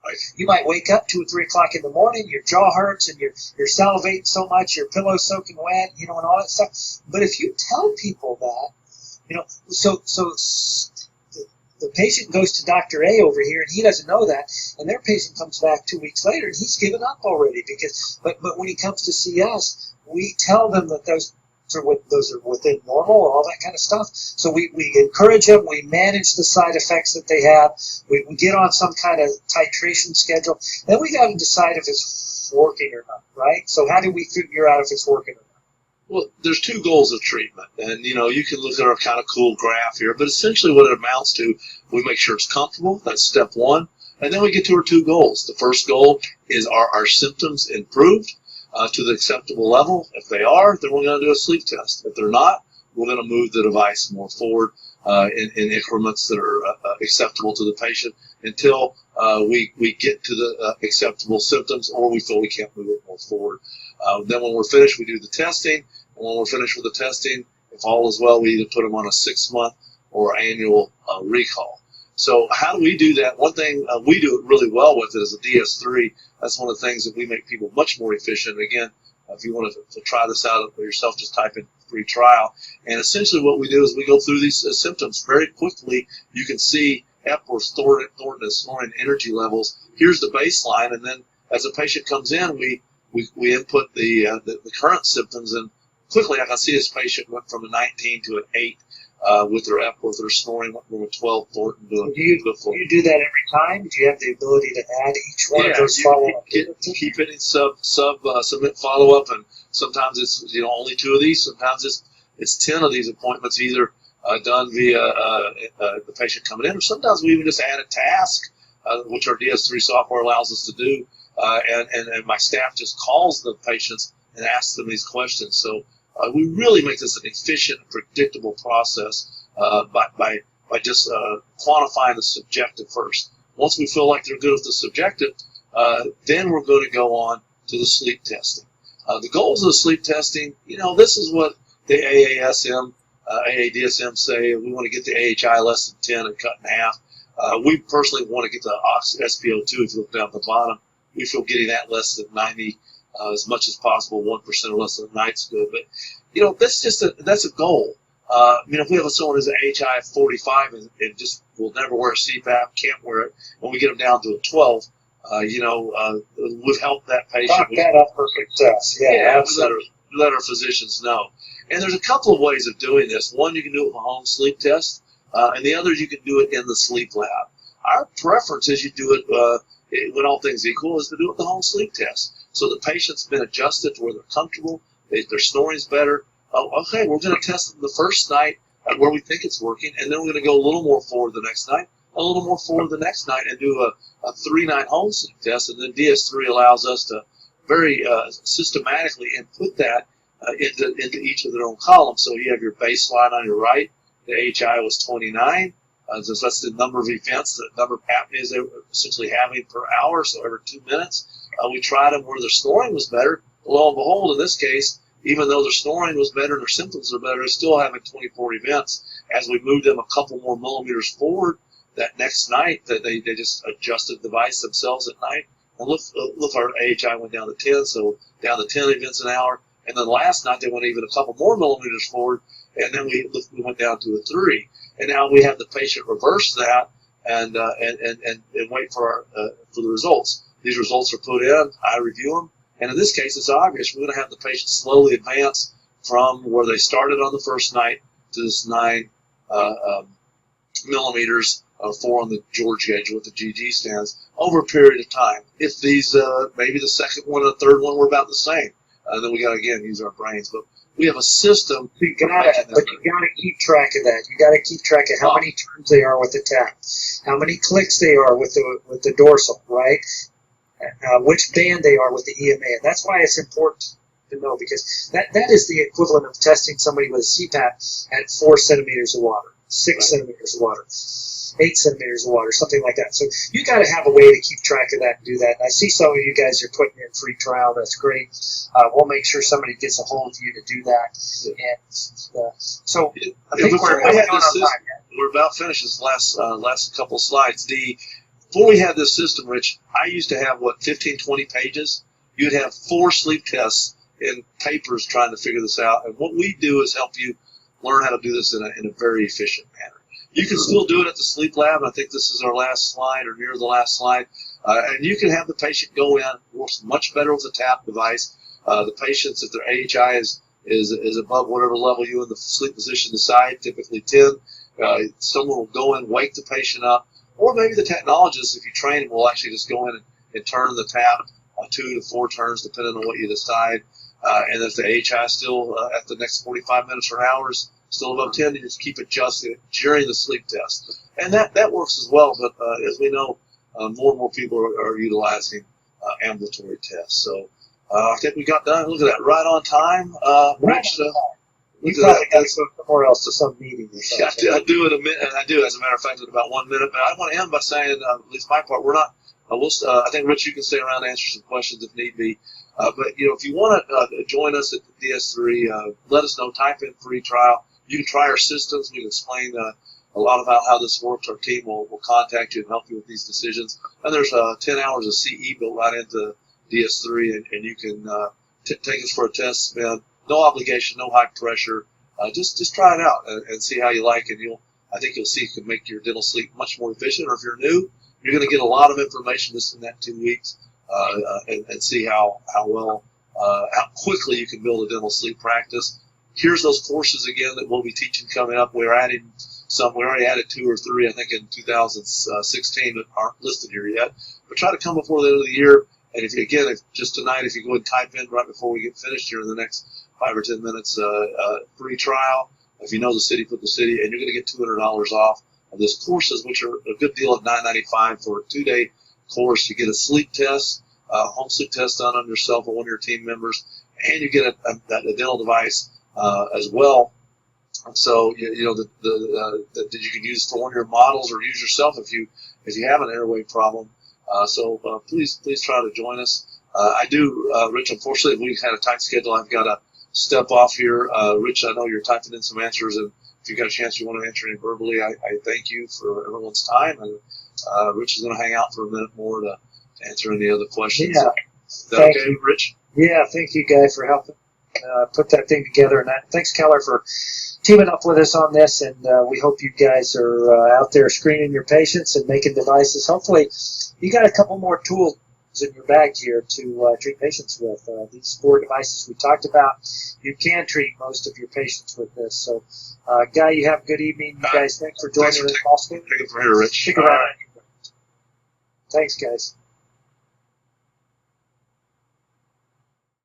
Right. You might wake up 2 or 3 o'clock in the morning, your jaw hurts, and you're salivating so much, your pillow's soaking wet, you know, and all that stuff. But if you tell people that, you know, so the patient goes to Dr. A over here, and he doesn't know that, and their patient comes back 2 weeks later, and he's given up already. But when he comes to see us, we tell them that those are within normal, all that kind of stuff. So we encourage them. We manage the side effects that they have. We get on some kind of titration schedule. Then we got to decide if it's working or not, right? So how do we figure out if it's working or not? Well, there's 2 goals of treatment, and you know, you can look at our kind of cool graph here, but essentially what it amounts to, we make sure it's comfortable. That's step 1, and then we get to our 2 goals. The first goal is, are our symptoms improved to the acceptable level? If they are, then we're going to do a sleep test. If they're not, we're going to move the device more forward in increments that are acceptable to the patient until we get to the acceptable symptoms, or we feel we can't move it more forward. Then when we're finished, we do the testing. And when we're finished with the testing, if all is well, we either put them on a 6-month or annual recall. So how do we do that? One thing we do it really well with is a DS3. That's one of the things that we make people much more efficient. Again, if you want to try this out for yourself, just type in free trial. And essentially what we do is we go through these symptoms very quickly. You can see Epworth, Thornton, snoring, energy levels. Here's the baseline, and then as a patient comes in, we input the current symptoms, and quickly I can see this patient went from a 19 to an 8 with their Epworth, their snoring went from a 12 Thornton to a 4. Do you do that every time? Do you have the ability to add each one of those follow-up? Keep it in submit follow-up, and sometimes it's only 2 of these. Sometimes it's 10 of these appointments, either done via the patient coming in, or sometimes we even just add a task, which our DS3 software allows us to do, and my staff just calls the patients and asks them these questions. So we really make this an efficient, predictable process by just quantifying the subjective first. Once we feel like they're good with the subjective, then we're going to go on to the sleep testing. The goals of the sleep testing, this is what the AASM, AADSM say. We want to get the AHI less than 10 and cut in half. We personally want to get the SpO2, if you look down at the bottom. We feel getting that less than 90 as much as possible, 1% or less of the night's good. But, that's a goal. If we have someone who's an AHI of 45 and just will never wear a CPAP, can't wear it, and we get them down to a 12, we've helped that patient. Knock that up for success. Yeah, absolutely. Let our physicians know. And there's a couple of ways of doing this. One, you can do it with a home sleep test, and the other, you can do it in the sleep lab. Our preference is you do it when all things equal, is to do it with the home sleep test. So the patient's been adjusted to where they're comfortable, their snoring's better. Okay, we're going to test them the first night where we think it's working, and then we're going to go a little more forward the next night, a little more forward the next night, and do a 3-night home sleep test. And then DS3 allows us to very systematically input that into each of their own columns. So you have your baseline on your right. The AHI was 29. So that's the number of events, the number of apneas they were essentially having per hour, so every 2 minutes. We tried them where their snoring was better. Lo and behold, in this case, even though their snoring was better and their symptoms are better, they're still having 24 events. As we moved them a couple more millimeters forward that next night, that they just adjusted the device themselves at night. And look, our AHI went down to 10, so down to 10 events an hour. And then last night they went even a couple more millimeters forward, and then we went down to a 3. And now we have the patient reverse that and wait for the results. These results are put in, I review them, and in this case it's obvious. We're going to have the patient slowly advance from where they started on the first night to this 9 millimeters, 4 on the George gauge with the GG stands over a period of time. If these, maybe the second one and the third one were about the same, then we got to again use our brains. But we have a system. But you gotta keep track of that. You gotta keep track of how many turns they are with the tap, how many clicks they are with the dorsal, right? Which band they are with the EMA, and that's why it's important to know, because that is the equivalent of testing somebody with a CPAP at 4 centimeters of water, 6 centimeters of water, 8 centimeters of water, something like that. So you got to have a way to keep track of that and do that. I see some of you guys are putting in free trial. That's great. We'll make sure somebody gets a hold of you to do that. And so I think we're about finished. This last couple of slides. Before we had this system, Rich, I used to have 15, 20 pages. You'd have 4 sleep tests in papers trying to figure this out. And what we do is help you learn how to do this in a very efficient manner. You can still do it at the sleep lab. I think this is our last slide or near the last slide. And you can have the patient go in. It works much better with a TAP device. The patients, if their AHI is above whatever level you in the sleep position decide, typically 10, someone will go in, wake the patient up. Or maybe the technologist, if you train him, will actually just go in and turn the tap 2 to 4 turns, depending on what you decide. And if the AHI is still at the next 45 minutes or hours, still above 10, you just keep adjusting it during the sleep test. And that works as well, but as we know, more and more people are utilizing ambulatory tests. So I think we got done. Look at that, right on time. Rich, you probably got to go somewhere else to some meeting or something. I do in a minute. I do, as a matter of fact, in about 1 minute. But I want to end by saying, at least my part, we're not. I think, Rich, you can stay around and answer some questions if need be. But if you want to join us at the DS3, let us know. Type in free trial. You can try our systems. We can explain a lot about how this works. Our team will contact you and help you with these decisions. And there's 10 hours of CE built right into DS3, and you can take us for a test. No obligation, no high pressure. Just try it out and see how you like it. I think you'll see it can make your dental sleep much more efficient. Or if you're new, you're going to get a lot of information just in that 2 weeks and see how quickly you can build a dental sleep practice. Here's those courses again that we'll be teaching coming up. We're adding some. We already added 2 or 3, I think, in 2016 that aren't listed here yet. But try to come before the end of the year. And if just tonight, if you go and type in right before we get finished here in the next 5 or 10 minutes, free trial. If you know the city, put the city, and you're going to get $200 off of this courses, which are a good deal at $9.95 for a 2-day course. You get a sleep test, home sleep test done on yourself or one of your team members, and you get a dental device as well. So that you can use for one of your models or use yourself if you have an airway problem. So please try to join us. I do, Rich. Unfortunately, we had a tight schedule. I've got to step off here. Rich, I know you're typing in some answers, and if you got a chance you want to answer any verbally, I thank you for everyone's time. And Rich is going to hang out for a minute more to answer any other questions. Yeah. Is that okay, Rich? Yeah, thank you, Guy, for helping put that thing together. And thanks, Keller, for teaming up with us on this. And we hope you guys are out there screening your patients and making devices. Hopefully, you got a couple more tools in your bag here to treat patients with. These 4 devices we talked about, you can treat most of your patients with this. So, Guy, you have a good evening. You guys, thanks for joining us. Take it from here, Rich. Stick around. Thanks, guys.